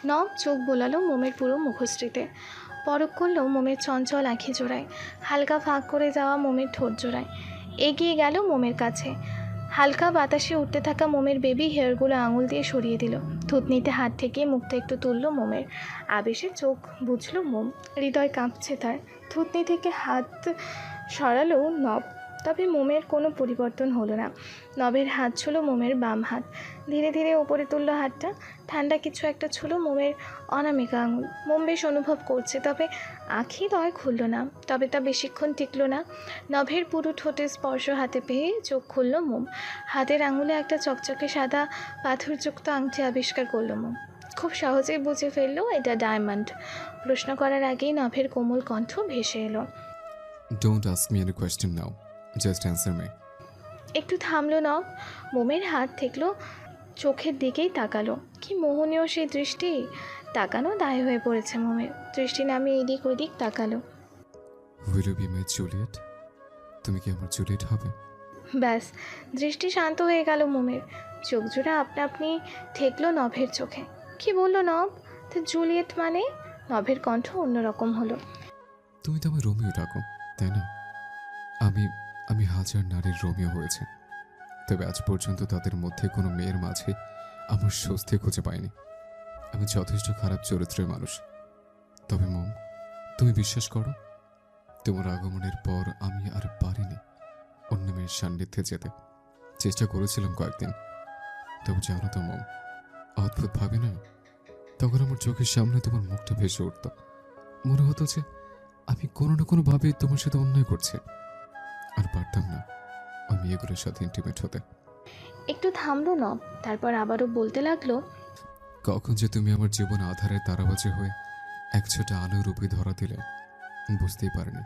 নব চোখ বোলালো মোমের পুরো মুখশ্রীতে, পরক করলো মোমের চঞ্চল আঁখি জোড়ায়, হালকা ফাঁক করে যাওয়া মোমের ঠোঁট জোড়ায়। এগিয়ে গেল মোমের কাছে, হালকা বাতাসে উঠতে থাকা মোমের বেবি হেয়ারগুলো আঙুল দিয়ে সরিয়ে দিল। থুতনিতে হাত থেকে মুখটা একটু তুলল মোমের, আবেশে চোখ বুঝলো মোম, হৃদয় কাঁপছে তার। থুতনি থেকে হাত সরালো নব, তবে মোমের কোনো পরিবর্তন হলো না। নবের হাত ছিল মোমের বাম হাত, ধীরে ধীরে ওপরে তুললো হাতটা, ঠান্ডা কিছু একটা ছিল মোমের অনামিকা আঙুল। মোম বেশ অনুভব করছে, তবে আঁখি দয় খুলল না। তবে তা বেশিক্ষণ টিকল না। নভের পুরো ঠোঁটের স্পর্শ হাতে পেয়ে চোখ খুলল মোম। হাতের আঙুলে একটা চকচকে সাদা পাথরযুক্ত আংটি আবিষ্কার করল মোম। খুব সহজেই বুঝে ফেললো এটা ডায়মন্ড। প্রশ্ন করার আগেই নভের কোমল কণ্ঠ ভেসে এলো, don't ask me any question now, just answer me. একটু থামলো নব, মোমের হাত থেকলো চোখের দিকেই তাকালো। কি মোহনীয় সেই দৃষ্টি! তাকানো দায় হয়ে পড়েছে মোমের। দৃষ্টি নামিয়ে এদিক ওদিক তাকালো। Will you be my Juliet? তুমি কি আমার জুলিয়েট হবে? ব্যাস, দৃষ্টি শান্ত হয়ে গেল মোমের। চোখ জোড়া আপনা আপনি ঠেকলো নভের চোখে। কি বললো নব? তো জুলিয়েট মানে? নভের কণ্ঠ অন্যরকম হলো। তুমি তো আমার রোমিও ডাকো, তাই না? আমি আমি হাজার নারীর রোমিও হয়েছে, তবে আজ পর্যন্ত তাদের মধ্যে কোনো মেয়ের মাঝে আমার স্বস্তি খুঁজে পাইনি। আমি যথেষ্ট খারাপ চরিত্রের মানুষ। তবে মম, তুমি বিশ্বাস করো, তোমার আগমনের পর আমি আর পারিনি অন্য মেয়ের সান্নিধ্যে যেতে। চেষ্টা করেছিলাম কয়েকদিন, তবে জানো তো মম, অদ্ভুত ভাবে না, তখন আমার চোখের সামনে তোমার মুখটা ভেসে উঠত। মনে হতো যে আমি কোনো না কোনো ভাবে তোমার সাথে অন্যায় করছি, আর পারতাম না ওই মেয়েগুলোর সাথে ইন্টিমেট হতে। একটু থামলো নব, তারপর আবারও বলতে লাগলো, কখন যে তুমি আমার জীবন আধারের তারাবাজি হয়ে এক ছোট আলো রূপে ধরা দিলে বুঝতেই পারিনি।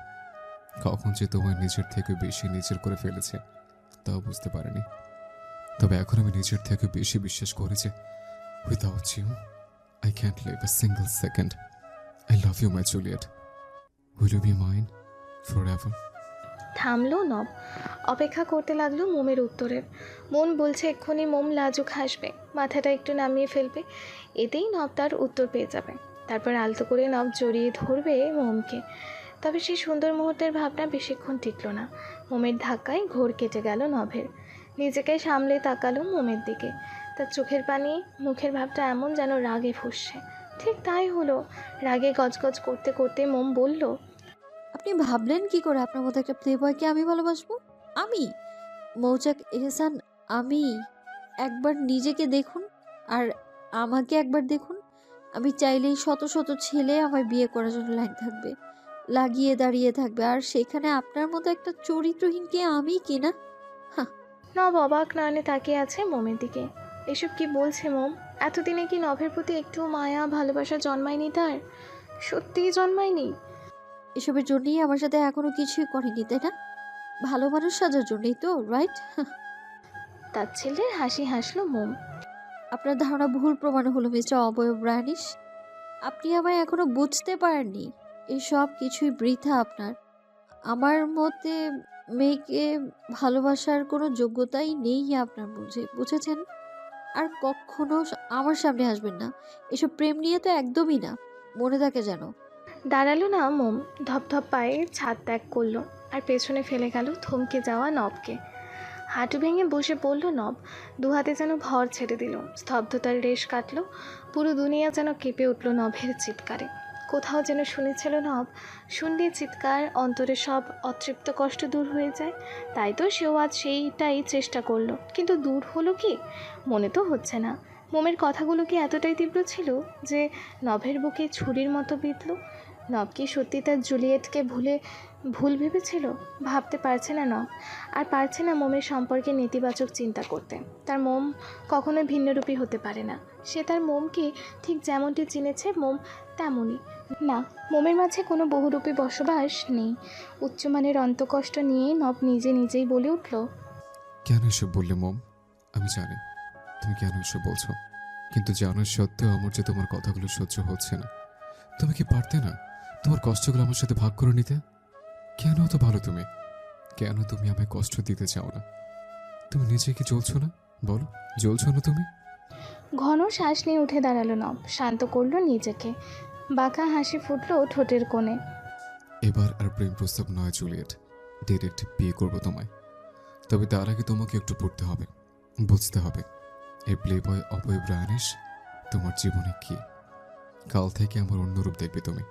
কখন যে তোমার নিজের থেকে বেশি নিজের করে ফেলেছে তাও বুঝতে পারিনি। তবে এখন আমি নিজের থেকে বেশি বিশ্বাস করি যে without you I can't live a single second. I love you my Juliet. Will you be mine for ever? থামলো নব, অপেক্ষা করতে লাগলো মোমের উত্তরের। মন বলছে এক্ষুনি মোম লাজুক হাসবে, মাথাটা একটু নামিয়ে ফেলবে, এতেই নব তার উত্তর পেয়ে যাবে। তারপর আলতো করে নব জড়িয়ে ধরবে মোমকে। তবে সেই সুন্দর মুহূর্তের ভাবনা বেশিক্ষণ টিকল না। মোমের ধাক্কায় ঘোর কেটে গেল নভের। নিজেকে সামলে তাকালো মোমের দিকে। তার চোখের পানি, মুখের ভাবটা এমন যেন রাগে ফুঁসছে। ঠিক তাই হলো। রাগে গজগজ করতে করতে মোম বলল, আপনি ভাবলেন কি করে আপনার মতো একটা প্লেবয়কে আমি ভালোবাসবো? আমি মৌচাক এহসান, আমি একবার নিজেকে দেখুন, আর আমাকে একবার দেখুন। আমি চাইলেই শত শত ছেলে আমায় বিয়ে করার জন্য লাইন থাকবে, লাগিয়ে দাঁড়িয়ে থাকবে, আর সেখানে আপনার মতো একটা চরিত্রহীনকে আমি কিনা? হ্যাঁ। নব অবাক নয়নে তাকিয়ে আছে মোমের দিকে। এসব কি বলছে মোম? এতদিনে কি নভের প্রতি একটু মায়া ভালোবাসা জন্মায়নি তার? সত্যিই জন্মায়নি? এসবের জন্যই আমার সাথে এখনো কিছুই করেনি, তাই না? ভালো মানুষ সাজার জন্যই তো, রাইট? তার ছেলের হাসি হাসলো মোম। আপনার ধারণা ভুল প্রমাণ হলো মিস্টার অবয়ব রানিশ। আপনি আমায় এখনো বুঝতে পারেননি। এই সব কিছুই বৃথা আপনার। আমার মতে মেয়েকে ভালোবাসার কোনো যোগ্যতাই নেই আপনার মধ্যে, বুঝেছেন? আর কখনো আমার সামনে আসবেন না। এসব প্রেম নিয়ে তো একদমই না, মনে থাকে যেন। দাঁড়ালো না মোম, ধপধপ পায়ে ছাদ ত্যাগ করলো, আর পেছনে ফেলে গেল থমকে যাওয়া নবকে। হাঁটু ভেঙে বসে পড়ল নব, দুহাতে যেন ভর ছেড়ে দিল। স্তব্ধতার রেশ কাটল। পুরো দুনিয়া যেন কেঁপে উঠল নভের চিৎকারে। কোথাও যেন শুনেছিল নব, শুনলে চিৎকার, অন্তরে সব অতৃপ্ত কষ্ট দূর হয়ে যায়। তাই তো সেও আজ সেইটাই চেষ্টা করলো, কিন্তু দূর হলো কি? মনে তো হচ্ছে না। মোমের কথাগুলো কি এতটাই তীব্র ছিল যে নভের বুকে ছুরির মতো বিঁধল? নব কি সত্যি তার জুলিয়েটকে ভুল ভেবেছিল? ভাবতে পারছে না নব, আর পারছে না মোমের সম্পর্কে নেতিবাচক চিন্তা করতে। তার মোম কখনোই ভিন্নরূপী হতে পারে না। সে তার মোমকে ঠিক যেমনটি চিনেছে মোম তেমনই। না, মোমের মাঝে কোনো বহুরূপী বসবাস নেই। উচ্চমানের অন্তকষ্ট নিয়ে নব নিজে নিজেই বলে উঠল, কেন এসব বললে মম? আমি জানি তুমি কেন এসব বলছো, কিন্তু জানার সত্ত্বেও আমার যে তোমার কথাগুলো সহ্য হচ্ছে না। তুমি কি পারতে না তোমার কষ্টগুলো আমার সাথে ভাগ করে নিতে? কেন তো ভালো তুমি, কেন তুমি আমায় কষ্ট দিতে চাও না? তুমি নিজে কি জ্বলছো না? বলো, জ্বলছো না তুমি? ঘন শ্বাস নিয়ে উঠে দাঁড়ালো নব, শান্ত করলো নিজেকে। বাঁকা হাসি ফুটলো ঠোঁটের কোণে। এবার আর প্রেম প্রস্তাব নয় জুলিয়েট, ডিরেক্ট বিয়ে করবো তোমায়। তবে তার আগে তোমাকে একটু পড়তে হবে, বুঝতে হবে এই প্লে বয় অপয় ব্রায়ানিশ তোমার জীবনে কি। কাল থেকে আমার অন্য রূপ দেখবে তুমি।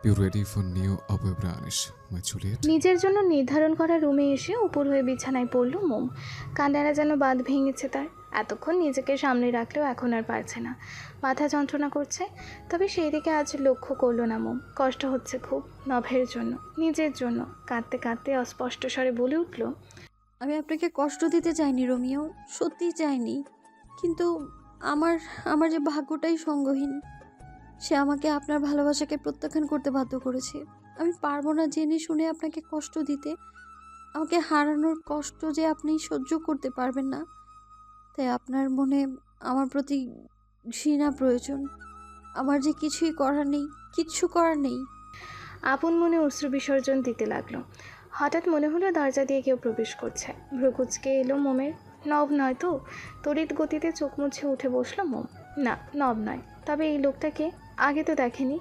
ইউ রেডি ফর নিউ অপয় ব্রায়ানিশ মাই জুলিয়েট? নিজের জন্য নির্ধারণ করা রুমে এসে উপর হয়ে বিছানায় পড়ল মোম। কান্নারা যেন বাঁধ ভেঙেছে তার। এতক্ষণ নিজেকে সামনে রাখলেও এখন আর পারছে না, মাথা যন্ত্রণা করছে। তবে সেই দিকে আজ লক্ষ্য করলো না মোম। কষ্ট হচ্ছে খুব, নভের জন্য, নিজের জন্য। কাঁদতে কাঁদতে অস্পষ্ট স্বরে বলে উঠল, আমি আপনাকে কষ্ট দিতে চাইনি রোমিও, সত্যিই চাইনি। কিন্তু আমার আমার যে ভাগ্যটাই সঙ্গহীন, সে আমাকে আপনার ভালোবাসাকে প্রত্যাখ্যান করতে বাধ্য করেছে। আমি পারবো না জেনে শুনে আপনাকে কষ্ট দিতে। আমাকে হারানোর কষ্ট যে আপনি সহ্য করতে পারবেন না, তাই আপনার মনে আমার প্রতি ঘৃণা প্রয়োজন। আমার যে কিছুই করার নেই, কিচ্ছু করার নেই। আপন মনে অশ্রু বিসর্জন দিতে লাগলো। হঠাৎ মনে হলো দরজা দিয়ে কেউ প্রবেশ করছে। ভ্রুকুচকে এলো মোমের। নব নয় তো? তড়িৎ গতিতে চোখ মুছে উঠে বসলো মোম। না, নব নয়। তবে এই লোকটাকে আগে তো দেখেনি।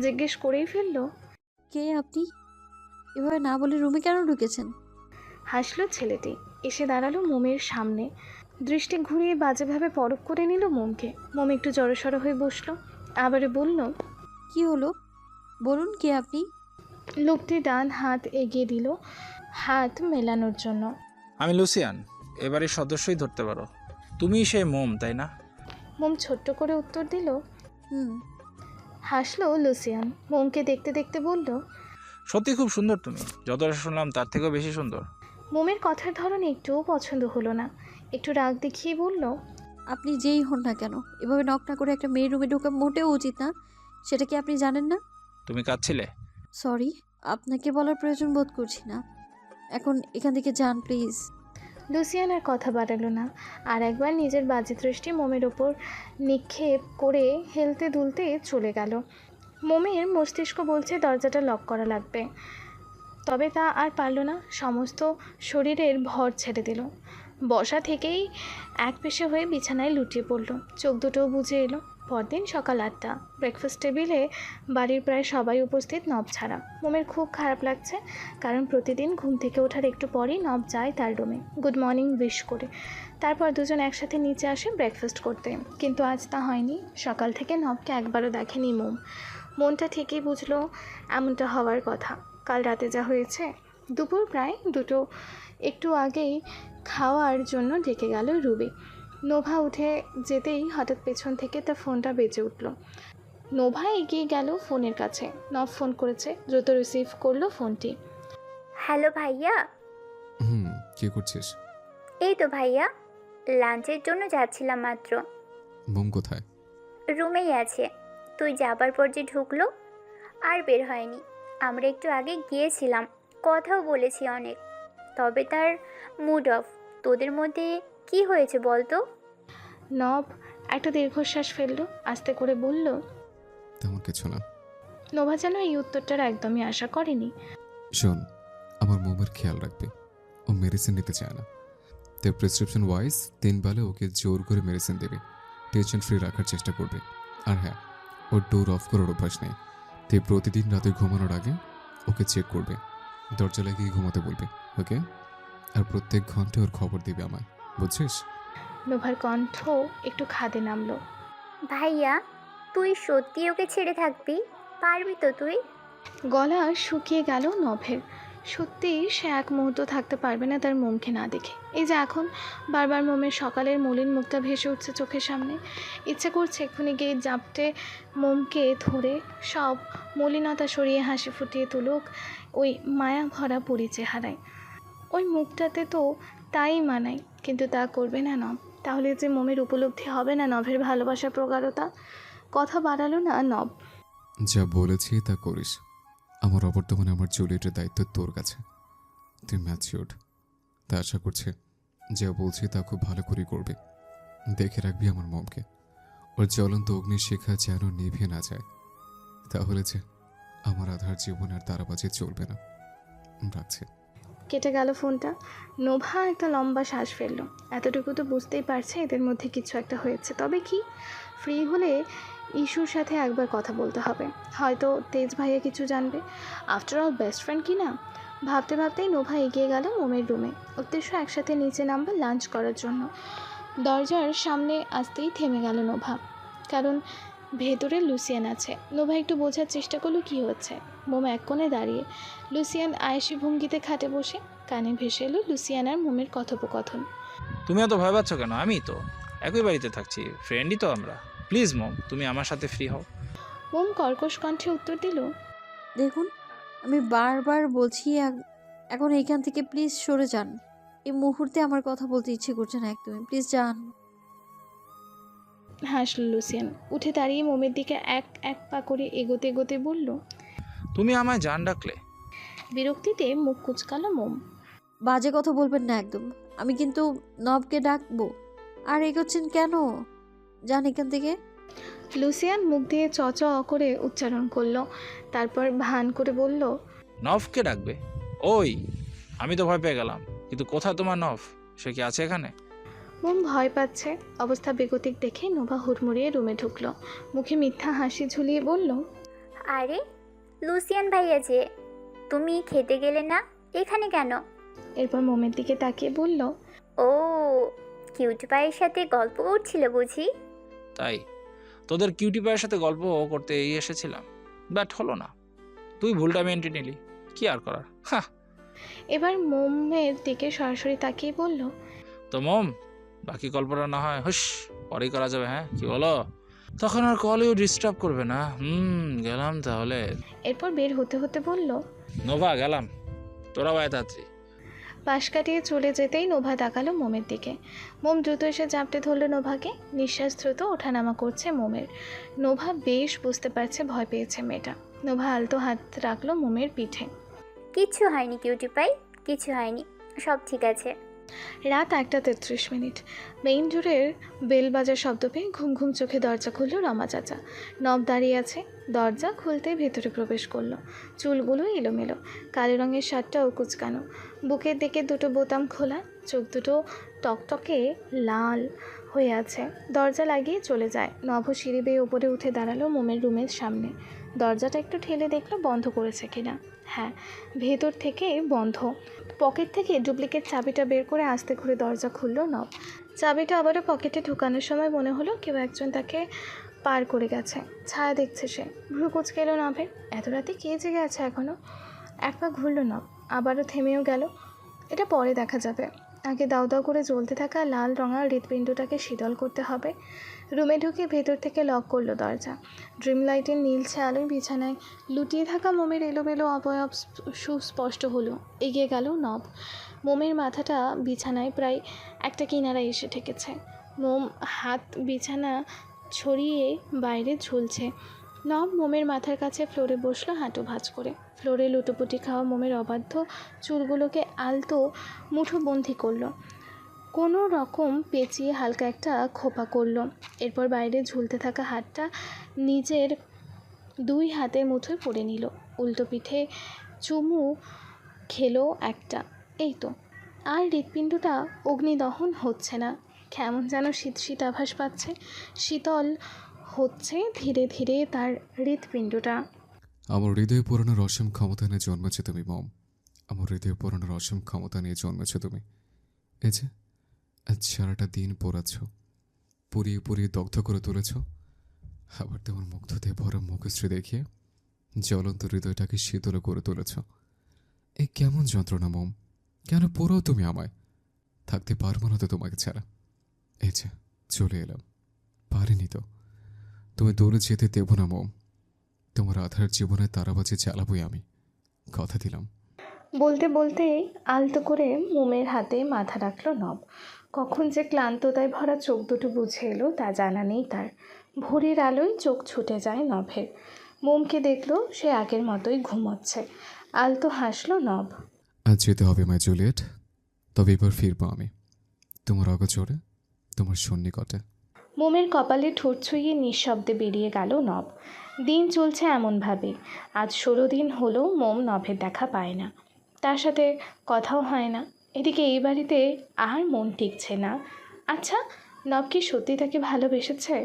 জিজ্ঞেস করেই ফেললো, কে আপনি? এভাবে না বলে রুমে কেন ঢুকেছেন? হাসলো ছেলেটি। এসে দাঁড়ালো মোমের সামনে। দৃষ্টি ঘুরিয়ে বাজেভাবে পরখ করে নিল মোমকে। মোম একটু জড়সড় হয়ে বসলো। আবারও বলল, কি হলো বলুন, কে আপনি? লোকটি ডান হাত এগিয়ে দিল হাত মেলানোর জন্য। আমি লুসিয়ান, এবারে সদস্যই ধরতে পারো। তুমি সেই মোম, তাই না? মোম ছোট্ট করে উত্তর দিল। হুম। হাসলো লুসিয়ান। মোমকে দেখতে দেখতে বলল, সত্যি খুব সুন্দর তুমি, যতটা শুনলাম তার থেকেও বেশি সুন্দর। মোমের কথার ধরন একটুও পছন্দ হলো না। একটু রাগ দেখিয়ে বলল, আপনি যেই হন না কেন, এভাবে নক না করে একটা মেয়ের রুমে ঢোকা মোটেও উচিত না। সেটা কি আপনি জানেন না? তুমি কাঁদছিলে? সরি, আপনাকে বলার প্রয়োজন বোধ করছি না। এখন এখান থেকে যান প্লিজ। লুসিয়ান আর কথা বাড়ালো না। আর একবার নিজের বাজে দৃষ্টি মোমের ওপর নিক্ষেপ করে হেলতে দুলতে চলে গেল। মোমের মস্তিষ্ক বলছে দরজাটা লক করা লাগবে। তবে তা আর পারল না। সমস্ত শরীরের ভর ছেড়ে দিল। বসা থেকেই এক পেশে হয়ে বিছানায় লুটিয়ে পড়ল। চোখ দুটোও বুজে এলো। পরদিন সকাল 8টা। ব্রেকফাস্ট টেবিলে বাড়ির প্রায় সবাই উপস্থিত, নব ছাড়া। মোমের খুব খারাপ লাগছে, কারণ প্রতিদিন ঘুম থেকে ওঠার একটু পরই নব যায় তার রুমে গুড মর্নিং উইশ করে। তারপর দুজন একসাথে নিচে আসে ব্রেকফাস্ট করতে। কিন্তু আজ তা হয়নি। সকাল থেকে নবকে একবারও দেখেনি মোম। মনটা ঠিকই বুঝলো এমনটা হওয়ার কথা। কাল রাতে যা হয়েছে। দুপুর প্রায় 2টো একটু আগেই খাওয়ার জন্য ডেকে গেল রুবি। নোভা উঠে যেতেই হঠাৎ পেছন থেকে তার ফোনটা বেজে উঠল। নোভা এগিয়ে গেল ফোনের কাছে। নব ফোন করেছে। দ্রুত রিসিভ করলো ফোনটি। হ্যালো ভাইয়া। হুম, কি করছিস? এই তো ভাইয়া, লাঞ্চের জন্য যাচ্ছিলাম মাত্র। মোম কোথায়? রুমেই আছে। তুই যাবার পর যে ঢুকলো, আর বের হয়নি। আমরা একটু আগে গিয়েছিলাম, কথাও বলেছি অনেক। তবে তার মুড অফ। তোদের মধ্যে কি হয়েছে বল তো? নব একটা দীর্ঘশ্বাস ফেলল। আস্তে করে বলল, তেমন কিছু না। নোভা যেন এই উত্তরটার একদমই আশা করেনি। শোন, আমার মোমের খেয়াল রাখবে। ও মেডিসিন নিতে চায় না, তাই প্রেসক্রিপশন ওয়াইজ 3 বেলা ওকে জোর করে মেডিসিন দেবে। টেনশন ফ্রি রাখার চেষ্টা করবে। আর হ্যাঁ, ওর ডোর অফ করার অভ্যাস নেই, তাই প্রতিদিন রাতে ঘুমানোর আগে ওকে চেক করবে। দরজা লাগিয়ে ঘুমাতে বলবে, ওকে? আর প্রত্যেক ঘন্টায় ওর খবর দিবে আমায়, বুঝছিস? নোভার কণ্ঠ একটু খাদে নামলো। ভাইয়া, তুই সত্যি ওকে ছেড়ে থাকবি? পারবি তো তুই? গলা শুকিয়ে গেল নভের। সত্যি সে এক মুহূর্ত থাকতে পারবে না তার মোমকে না দেখে। এই যে এখন বারবার মোমের সকালের মলিন মুখটা ভেসে উঠছে চোখের সামনে। ইচ্ছে করছে এক্ষুনি গিয়ে জাপটে মোমকে ধরে সব মলিনতা সরিয়ে হাসি ফুটিয়ে তুলুক ওই মায়া ভরা পরি চেহারায়। ওই মুখটাতে তো তাই মানায়, কিন্তু তা করবে না নব। তাহলে যে মোমের উপলব্ধি হবে না নভের ভালোবাসার প্রগাঢ়তা। কথা বাড়ালো না নব। যা বলেছি তা করিস। আমার অবর্তমানে আমার জুলিয়েটের দায়িত্ব তোর কাছে। তুই ম্যাচিওর্ড, তা আশা করছে যা বলছি তা খুব ভালো করে করবে। দেখে রাখবি আমার মমকে। ওর জ্বলন্ত অগ্নিশিখা যেন নিভে না যায়, তাহলে যে আমার আধার জীবন আর তারাবাজি চলবে না। রাখছে। কেটে গেল ফোনটা। নোভা একটা লম্বা শ্বাস ফেলল। এতটুকু তো বুঝতেই পারছে এদের মধ্যে কিছু একটা হয়েছে, তবে কি? ফ্রি হলে ইস্যুর সাথে একবার কথা বলতে হবে, হয়তো তেজ ভাইয়া কিছু জানবে। আফটার অল বেস্ট ফ্রেন্ড কি না? ভাবতে ভাবতেই নোভা এগিয়ে গেল মোমের রুমে। উদ্দেশ্য একসাথে নিচে নামবে লাঞ্চ করার জন্য। দরজার সামনে আসতেই থেমে গেল নোভা, কারণ ভেতরে লুসিয়ান আছে। নোভা একটু বোঝার চেষ্টা করলো কী হচ্ছে। মোম এক কোণে দাঁড়িয়ে, লুসিয়ান আয়েসি ভঙ্গিতে খাটে বসে। কানে ভেসে এলো লুসিয়ান আর মোমের কথোপকথন। তুমি এত ভয় পাচ্ছ কেন? আমি তো একই বাড়িতে থাকছি, ফ্রেন্ডই তো আমরা। প্লিজ মম, তুমি আমার সাথে ফ্রি হও। মোম কর্কশ কণ্ঠে উত্তর দিল, দেখুন, আমি বারবার বলছি এখন এইখান থেকে প্লিজ সরে যান। এই মুহূর্তে আমার কথা বলতে ইচ্ছে করছে না একদমই, প্লিজ যান। হাসল লুসিয়ান। উঠে দাঁড়িয়ে মোমের দিকে এক এক পা করে এগোতে এগোতে বলল। তুমি আমায় জান ডাকলে? বিরক্তিতে মুখ কুচকালো মোম। বাজে কথা বলবেন না একদম। আমি কিন্তু নবকে ডাকবো। আর এগোচ্ছেন কেন? যান এখান থেকে। লুসিয়ান মুখ দিয়ে চ চ করে উচ্চারণ করলো, তারপর ভান করে বলল, নফকে ডাকবে? ওই, আমি তো ভয় পেয়ে গেলাম। কিন্তু কোথায় তোমার নফ? সে কি আছে এখানে? মোম ভয় পাচ্ছে। অবস্থা বেগতিক দেখে নোভা হুড়মুড়িয়ে রুমে ঢুকলো। মুখে মিথ্যা হাসি ঝুলিয়ে বলল, আরে লুসিয়ান ভাইয়া যে, তুমি খেতে গেলে না, এখানে কেন? এরপর মোমের দিকে তাকিয়ে বলল, ও, কিউট ভাইয়ের সাথে গল্প করছিল বুঝি? তাই তোদের কিউটি পায়ের সাথে গল্প করতে এসেছিলাম, বাট হলো না। তুই ভুলটা মেনটে নিলি, কি আর করার। হ্যাঁ। এবার মোমের দিকে সরাসরি তাকিয়ে বলল, তো মম, বাকি গল্পটা না হয় হুস পরেই করা যাবে। হ্যাঁ, কি বলো? তখন আর কলেও ডিস্টার্ব করবে না। গেলাম তাহলে। এরপর বের হতে হতে বলল, নোভা গেলাম, তোরা বাই তাড়াতাড়ি। পাশ কাটিয়ে চলে যেতেই নোভা তাকালো মোমের দিকে। মোম দ্রুত এসে জাপটে ধরলো নোভাকে। নিঃশ্বাস দ্রুত ওঠানামা করছে মোমের। নোভা বেশ বুঝতে পারছে ভয় পেয়েছে মেয়েটা। নোভা আলতো হাত রাখলো মোমের পিঠে। কিচ্ছু হয়নি কিউটি পাই, কিছু হয়নি, সব ঠিক আছে। রাত 1:33। মেইন ডোরের বেল বাজার শব্দ পেয়ে ঘুম ঘুম চোখে দরজা খুলল রমা চাচা। নব দাঁড়িয়ে আছে। দরজা খুলতে ভেতরে প্রবেশ করলো। চুলগুলো এলোমেলো, কালো রঙের শার্টটাও কুচকানো, বুকের দিকে দুটো বোতাম খোলা, চোখ দুটো টকটকে লাল হয়ে আছে। দরজা লাগিয়ে চলে যায়। নভ সিঁড়ি বেয়ে ওপরে উঠে দাঁড়ালো মোমের রুমের সামনে। দরজাটা একটু ঠেলে দেখলো বন্ধ করেছে কিনা। হ্যাঁ, ভেতর থেকে বন্ধ। পকেট থেকে ডুপ্লিকেট চাবিটা বের করে আস্তে করে দরজা খুলল নব। চাবিটা আবারও পকেটে ঢুকানোর সময় মনে হলো কেউ একজন তাকে পার করে গেছে। ছায়া দেখছে সে। ভ্রু কুচকে এলো নভের। এত রাতে কে জেগে আছে এখনও? এক পা ঘুরল নব, আবারও থেমেও গেল। এটা পরে দেখা যাবে। আগে দাউ দাউ করে জ্বলতে থাকা লাল রঙা হৃৎপিণ্ডটাকে শীতল করতে হবে। রুমে ঢুকে ভেতর থেকে লক করলো দরজা। ড্রিম লাইটের নীলছে আলোয় বিছানায় লুটিয়ে থাকা মোমের এলোমেলো অবয়ব সুস্পষ্ট হলো। এগিয়ে গেল নব। মোমের মাথাটা বিছানায় প্রায় একটা কিনারায় এসে ঠেকেছে। মোম হাত বিছানা ছড়িয়ে বাইরে ঝুলছে। নব মোমের মাথার কাছে ফ্লোরে বসলো হাঁটু ভাঁজ করে। ফ্লোরে লুটোপুটি খাওয়া মোমের অবাধ্য চুলগুলোকে আলতো মুঠোবন্দি করলো। কোনো রকম পেঁচিয়ে হালকা একটা খোপা করলো। এরপর বাইরে ঝুলতে থাকা হাতটা নিজের দুই হাতের মুঠোয় পড়ে নিল। উল্টো পিঠে চুমু খেলো একটা। এই তো, আর হৃৎপিণ্ডটা অগ্নিদহন হচ্ছে না। কেমন যেন শীত শীত আভাস পাচ্ছে। শীতল হচ্ছে ধীরে ধীরে তার হৃৎপিণ্ডটা। আমার হৃদয়ে পোড়ানোর অসীম ক্ষমতা নিয়ে জন্মেছে তুমি মম। আমার হৃদয়ে পোড়ানোর অসীম ক্ষমতা নিয়ে জন্মেছে তুমি। এই যে আজ সারাটা দিন পোড়াচ্ছ, পুড়িয়ে পুড়িয়ে দগ্ধ করে তুলেছ। আবার তোমার মুগ্ধতে ভরা মুখশ্রী দেখিয়ে জ্বলন্ত হৃদয়টাকে শীতল করে তুলেছ। এই কেমন যন্ত্রণা মম? কেন পোড়াও তুমি আমায়? থাকতে পারবো না তো তোমাকে ছাড়া। এই যে চলে এলাম, পারিনি তো। তুমি দৌড়ে যেতে দেব না মম। তোমার আধার জীবনে তারাবাজি চালাবই আমি, কথা দিলাম। বলতে বলতেই আলতো করে মোমের হাতে মাথা রাখলো নব। কখন যে ক্লান্ততায় ভরা চোখ দুটো বুঝে এলো তা জানা নেই তার। ভোরের আলোয় চোখ ছুটে যায় নভের। মোমকে দেখলো সে আগের মতোই ঘুমোচ্ছে। আলতো হাসলো নব। আজ যেতে হবে মাই জুলিয়েট, তবে এবার ফিরবো আমি তোমার অগোচরে, তোমার সন্নিকটে। মোমের কপালে ঠোঁট ছুঁয়ে নিঃশব্দে বেরিয়ে গেল নব। দিন চলছে এমনভাবে। আজ 16 দিন হলো মোম নভের দেখা পায় না। তার সাথে কথাও হয় না। এদিকে এই বাড়িতে আর মন টিকছে না। আচ্ছা, নব কি সত্যি তাকে ভালোবেসেছে?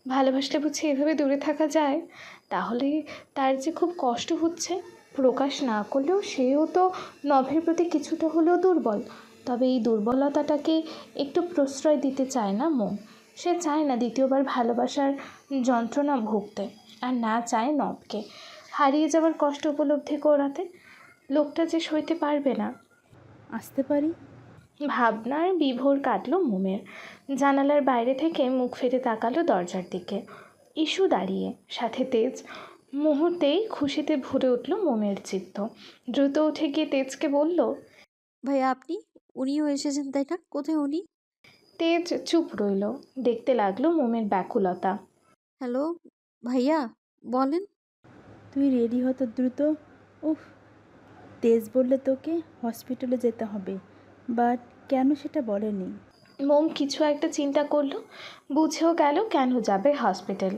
ভালোবাসলে বুঝি এভাবে দূরে থাকা যায়? তাহলে তার যে খুব কষ্ট হচ্ছে, প্রকাশ না করলেও সেও তো নভের প্রতি কিছুটা হলেও দুর্বল। তবে এই দুর্বলতাটাকে একটু প্রশ্রয় দিতে চায় না মন। সে চায় না দ্বিতীয়বার ভালোবাসার যন্ত্রণা ভুগতে, আর না চায় নবকে হারিয়ে যাওয়ার কষ্ট উপলব্ধি করাতে। লোকটা যে সইতে পারবে না। আসতে পারি? ভাবনার বিভোর কাটলো মোমের। জানালার বাইরে থেকে মুখ ফিরে তাকালো দরজার দিকে। ইস্যু দাঁড়িয়ে, সাথে তেজ। মুহূর্তেই খুশিতে ভরে উঠল মোমের চিত্ত। দ্রুত উঠে গিয়ে তেজকে বলল। ভাইয়া আপনি? উনিও এসেছেন তাই না? কোথায় উনি? তেজ চুপ রইল, দেখতে লাগলো মোমের ব্যাকুলতা। হ্যালো ভাইয়া, বলেন। তুই রেডি হতো দ্রুত। উফ, তেজ বললে তোকে হসপিটালে যেতে হবে, বাট কেন সেটা বলেনি। মোম কিছু একটা চিন্তা করলো, বুঝেও গেল কেন যাবে হসপিটাল।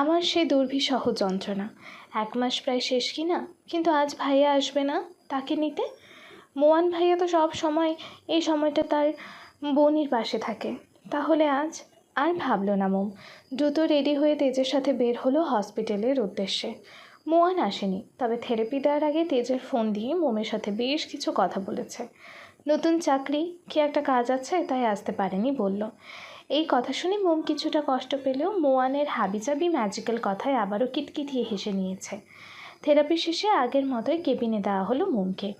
আমার সে দুর্বিষহ যন্ত্রণা। 1 মাস প্রায় শেষ কি না, কিন্তু আজ ভাইয়া আসবে না তাকে নিতে? মোয়ান ভাইয়া তো সব সময় এই সময়টা তার বোনের পাশে থাকে, তাহলে আজ? আর ভাবলো না মোম। দ্রুত রেডি হয়ে তেজের সাথে বের হলো হসপিটালের উদ্দেশ্যে। মোয়ান আসেনি, তবে থেরাপি দেওয়ার আগে তেজের ফোন দিয়ে মোমের সাথে বেশ কিছু কথা বলেছে। নতুন চাকরি কি একটা কাজ আছে, তাই আসতে পারেনি বলল। এই কথা শুনে মোম কিছুটা কষ্ট পেলেও মোয়ানের হাবিজাবি ম্যাজিক্যাল কথায় আবারও কিটকিটিয়ে হেসে নিয়েছে। থেরাপি শেষে আগের মতোই কেবিনে দেওয়া হলো মোমকে।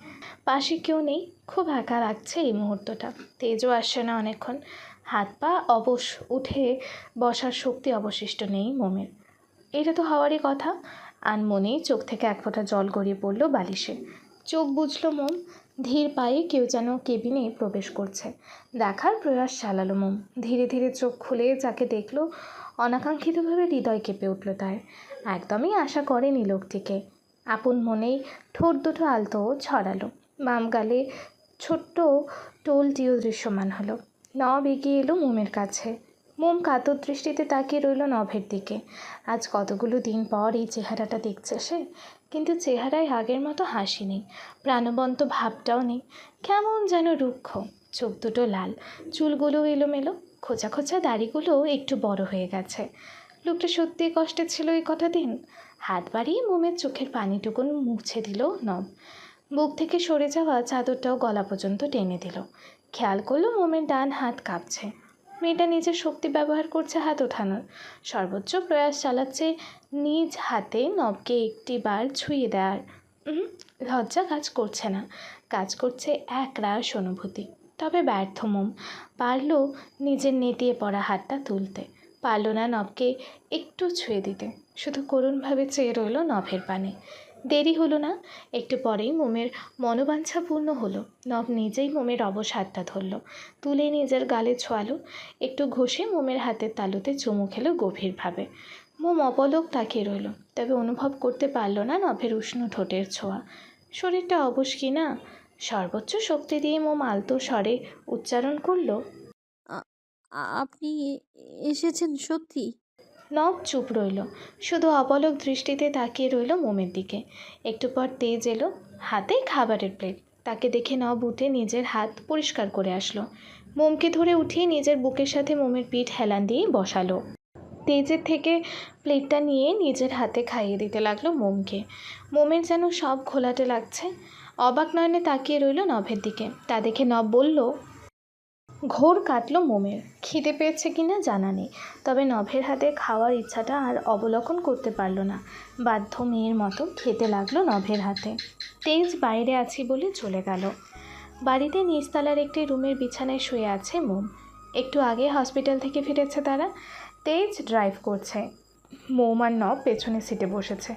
পাশে কেউ নেই, খুব একা লাগছে এই মুহূর্তটা। তেজও আসছে না অনেকক্ষণ। হাত পা অবশ, উঠে বসার শক্তি অবশিষ্ট নেই মোমের। এটা তো হওয়ারই কথা। আনমনেই চোখ থেকে এক ফোঁটা জল গড়িয়ে পড়ল বালিশে। চোখ বুঝল মোম। ধীর পায়ে কেউ যেন কেবিনে প্রবেশ করছে। দেখার প্রয়াস চালালো মোম। ধীরে ধীরে চোখ খুলে যাকে দেখল, অনাকাঙ্ক্ষিতভাবে হৃদয় কেঁপে উঠল তার। একদমই আশা করেনি লোকটিকে। আপন মনেই ঠোঁট দুটো আলতো ছড়ালো। বাম গালে ছোট্ট টোলটিও দৃশ্যমান হলো। নব এগিয়ে এলো মোমের কাছে। মোম কাতর দৃষ্টিতে তাকিয়ে রইল নভের দিকে। আজ কতগুলো দিন পর এই চেহারাটা দেখছে সে, কিন্তু চেহারায় আগের মতো হাসি নেই, প্রাণবন্ত ভাবটাও নেই। কেমন যেন রুক্ষ, চোখ দুটো লাল, চুলগুলো এলোমেলো, খোঁচা খোঁচা দাড়িগুলো একটু বড় হয়ে গেছে। লোকটা সত্যিই কষ্টে ছিল এই কটা দিন। হাত বাড়িয়ে মোমের চোখের পানিটুকু মুছে দিল নব। বুক থেকে সরে যাওয়া চাদরটাও গলা পর্যন্ত টেনে দিল। খেয়াল করলো মোমের ডান হাত কাঁপছে। মেয়েটা নিজের শক্তি ব্যবহার করছে হাত ওঠানোর। সর্বোচ্চ প্রয়াস চালাচ্ছে নিজ হাতে নবকে একটিবার ছুঁয়ে দেওয়ার। লজ্জা কাজ করছে না, কাজ করছে একরাশ অনুভূতি। তবে ব্যর্থ মোম। পারল নিজের নেতিয়ে পড়া হাতটা তুলতে, পারল না নবকে একটু ছুঁয়ে দিতে। শুধু করুণভাবে চেয়ে রইল নভের পানে। দেরি হলো না, একটু পরেই মোমের মনোবাঞ্ছা পূর্ণ হলো। নব নিজেই মোমের অবশ হাতটা ধরল, তুলে নিজের গালে ছোঁয়ালো। একটু ঘষে মোমের হাতের তালুতে চুমু খেলো গভীরভাবে। মোম অপলক তাকিয়ে রইল, তবে অনুভব করতে পারল না নভের উষ্ণ ঠোঁটের ছোঁয়া। শরীরটা অবশ কি না। সর্বোচ্চ শক্তি দিয়ে মোম আলতো স্বরে উচ্চারণ করল, আপনি এসেছেন সত্যি? নব চুপ রইল, শুধু অপলক দৃষ্টিতে তাকিয়ে রইল মোমের দিকে। একটু পর তেজ এলো, হাতে খাবারের প্লেট। তাকে দেখে নব উঠে নিজের হাত পরিষ্কার করে আসলো। মোমকে ধরে উঠিয়ে নিজের বুকের সাথে মোমের পিঠ হেলান দিয়ে বসালো। তেজের থেকে প্লেটটা নিয়ে নিজের হাতে খাইয়ে দিতে লাগলো মোমকে। মোমের যেন সব ঘোলাটে লাগছে। অবাক নয়নে তাকিয়ে রইল নভের দিকে। তা দেখে নব বলল, ঘোর কাটলো মোমের। খিদে পেয়েছে কিনা জানা নেই, তবে নভের হাতে খাওয়ার ইচ্ছাটা আর অবলোকন করতে পারল না। বাধ্য মেয়ের মতো খেতে লাগলো নভের হাতে। তেজ বাইরে আছি বলে চলে গেল। বাড়িতে নিচতলার একটি রুমের বিছানায় শুয়ে আছে মোম। একটু আগে হসপিটাল থেকে ফিরেছে তারা। তেজ ড্রাইভ করছে, মোম আর নব পেছনে সিটে বসেছে।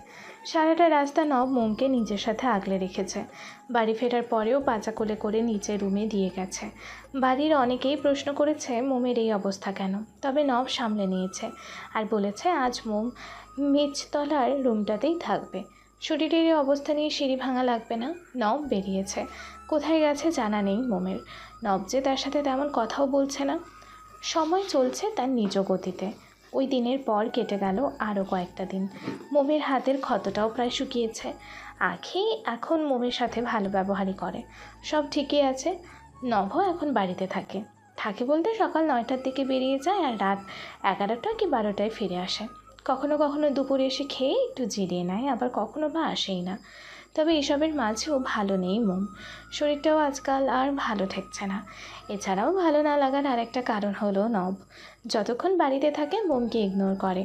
সারাটা রাস্তা নব মোমকে নিজের সাথে আগলে রেখেছে। বাড়ি ফেরার পরেও পাচা কোলে করে নিচে রুমে দিয়ে গেছে। বাড়ির অনেকেই প্রশ্ন করেছে মোমের এই অবস্থা কেন, তবে নব সামলে নিয়েছে আর বলেছে আজ মোম নিচতলার রুমটাতেই থাকবে। শরীরের এই অবস্থা নিয়ে সিঁড়ি ভাঙা লাগবে না। নব বেরিয়েছে, কোথায় গেছে জানা নেই মোমের। নব যে তার সাথে তেমন কথাও বলছে না। সময় চলছে তার নিজ গতিতে। ওই দিনের পর কেটে গেল আরও কয়েকটা দিন। মোমের হাতের ক্ষতটাও প্রায় শুকিয়েছে। আখি এখন মোমের সাথে ভালো ব্যবহারই করে, সব ঠিকই আছে। নভ এখন বাড়িতে থাকে। থাকে বলতে সকাল 9টার দিকে বেরিয়ে যায় আর রাত 11টা কি 12টায় ফিরে আসে। কখনো কখনো দুপুরে এসে খেয়ে একটু জিরিয়ে নেয়, আবার কখনো বা আসেই না। তবে এসবের মাঝেও ভালো নেই মোম। শরীরটাও আজকাল আর ভালো ঠেকছে না। এছাড়াও ভালো না লাগার আরেকটা কারণ হলো নব যতক্ষণ বাড়িতে থাকে মোমকে ইগনোর করে।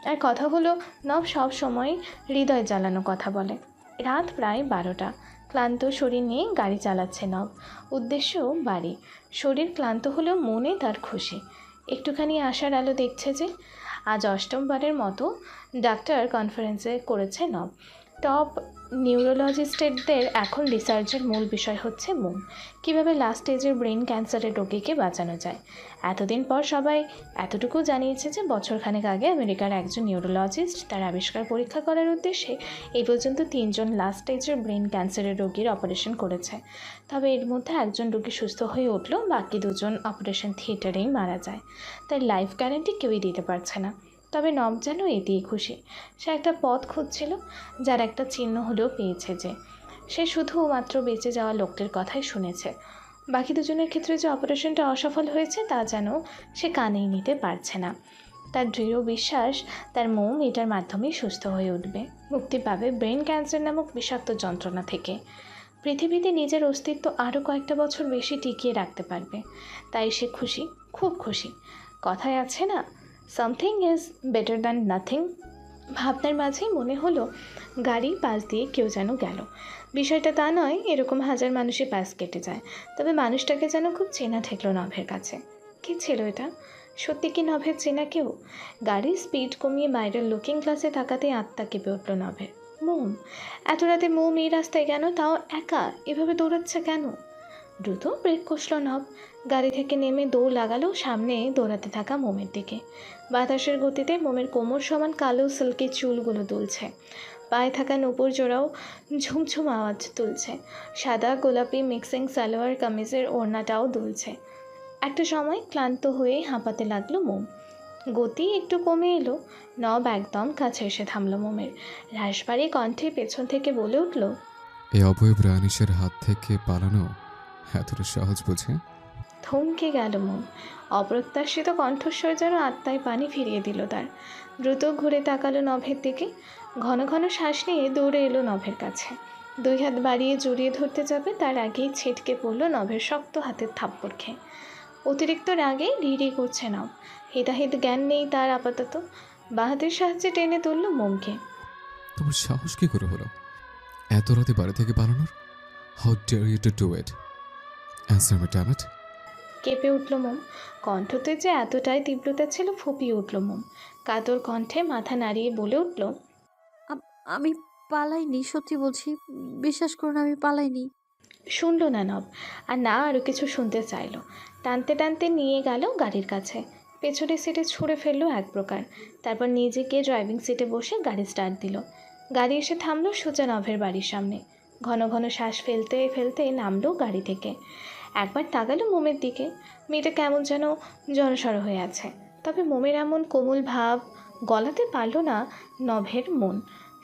আর কথা হলো, নব সব সময় হৃদয় জ্বালানো কথা বলে। রাত প্রায় 12টা। ক্লান্ত শরীর নিয়ে গাড়ি চালাচ্ছে নব। উদ্দেশ্য বাড়ি। শরীর ক্লান্ত হলেও মনে তার খুশি। একটুখানি আশার আলো দেখছে যে। আজ অষ্টমবারের মতো ডাক্তার কনফারেন্সে করেছে নব। টপ নিউরোলজিস্টদের এখন রিসার্চের মূল বিষয় হচ্ছে মোম। কীভাবে লাস্ট স্টেজের ব্রেন ক্যান্সারের রোগীকে বাঁচানো যায়। এতদিন পর সবাই এতটুকু জানিয়েছে যে বছরখানেক আগে আমেরিকার একজন নিউরোলজিস্ট তার আবিষ্কার পরীক্ষা করার উদ্দেশ্যে এই পর্যন্ত 3জন লাস্ট স্টেজের ব্রেন ক্যান্সারের রোগীর অপারেশন করেছে। তবে এর মধ্যে একজন রোগী সুস্থ হয়ে উঠল, বাকি 2জন অপারেশন থিয়েটারেই মারা যায়। তাই লাইফ গ্যারান্টি কেউই দিতে পারছে না। তবে নব যেন এতেই খুশি। সে একটা পথ খুঁজছিল, যার একটা চিহ্ন হলেও পেয়েছে যে। সে শুধুমাত্র বেঁচে যাওয়া লোকটির কথাই শুনেছে। বাকি 2জনের ক্ষেত্রে যে অপারেশনটা অসফল হয়েছে তা যেন সে কানেই নিতে পারছে না। তার দৃঢ় বিশ্বাস তার মোম এটার মাধ্যমেই সুস্থ হয়ে উঠবে, মুক্তি পাবে ব্রেন ক্যান্সার নামক বিষাক্ত যন্ত্রণা থেকে। পৃথিবীতে নিজের অস্তিত্ব আরও কয়েকটা বছর বেশি টিকিয়ে রাখতে পারবে। তাই সে খুশি, খুব খুশি। কথায় আছে না, something is better than nothing. ভাবনার মাঝেই মনে হলো গাড়ি পাশ দিয়ে কেউ যেন গেল। বিষয়টা তা নয়, এরকম হাজার মানুষের পাশ কেটে যায়। তবে মানুষটাকে যেন খুব চেনা ঠেকলো নভের কাছে। কী ছিল এটা? সত্যি কি নভের চেনা কেউ? গাড়ির স্পিড কমিয়ে বাইরের লুকিং গ্লাসে তাকাতেই আত্মা কেঁপে উঠল নভের। মোম! এত রাতে মোম এই রাস্তায় কেন, তাও একা? এভাবে দৌড়াচ্ছে কেন? দ্রুত ব্রেক কষল নব। গাড়ি থেকে নেমে দৌড় লাগালো সামনে দৌড়াতে থাকা মোমের দিকে। বাতাসের গতিতে মোমের কোমর সমান কালো সিল্কি চুলগুলো দুলছে। পায়ে থাকা নূপুর জোড়াও ঝুমঝুম আওয়াজ তুলছে। সাদা গোলাপি মিক্সিং সালোয়ার কামিজের ওড়নাটাও দুলছে। একটা সময় ক্লান্ত হয়ে হাঁপাতে লাগলো মোম। গতি একটু কমে এলো। নব একদম কাছে এসে থামলো মোমের। রাশবাড়ি কণ্ঠে পেছন থেকে বলে উঠল, এই অবয়ব রানিসের হাত থেকে পালানো এতটা সহজ বুঝে? থমকে গেল মোম। অপ্রত্যাশিত কণ্ঠস্বর যেন আত্মায় পানি ফিরিয়ে দিল তার। দ্রুত ঘুরে তাকালো নভের দিকে। ঘন ঘন শ্বাস নিয়ে দৌড়ে এলো নভের কাছে। 2 হাত বাড়িয়ে জড়িয়ে ধরতে যাবে তার আগেই ছিটকে পড়ল নভের শক্ত হাতের থাপ্পড় খেয়ে। অতিরিক্ত রাগে রিরি করছে নব। হিতাহিত জ্ঞান নেই তার আপাতত। বাঁ হাতের সাহায্যে টেনে তুলল মোমকে। তোমার সাহস কি করে হলো এত রাতে বাড়ি থেকে পালানোর? How dare you to do it? Answer me damn it. কেঁপে উঠল মোম। কণ্ঠতে যে এতটাই তীব্রতা ছিল, ফুপিয়ে উঠল মোম। কাতর কণ্ঠে মাথা নাড়িয়ে বলে উঠল, আমি পালাইনি, সত্যি বলছি, বিশ্বাস করুন আমি পালাইনি। শুনল না নব, আর না আরও কিছু শুনতে চাইল। টানতে টানতে নিয়ে গেল গাড়ির কাছে। পেছনের সিটে ছুঁড়ে ফেললো এক প্রকার। তারপর নিজেকে ড্রাইভিং সিটে বসে গাড়ি স্টার্ট দিল। গাড়ি এসে থামলো সোজা নভের বাড়ির সামনে। ঘন ঘন শ্বাস ফেলতে ফেলতে নামলো গাড়ি থেকে। একবার তাকালো মোমের দিকে। মেয়েটা কেমন যেন জড়সড় হয়ে আছে। তবে মোমের এমন কোমল ভাব গলাতে পারল না নভের মন।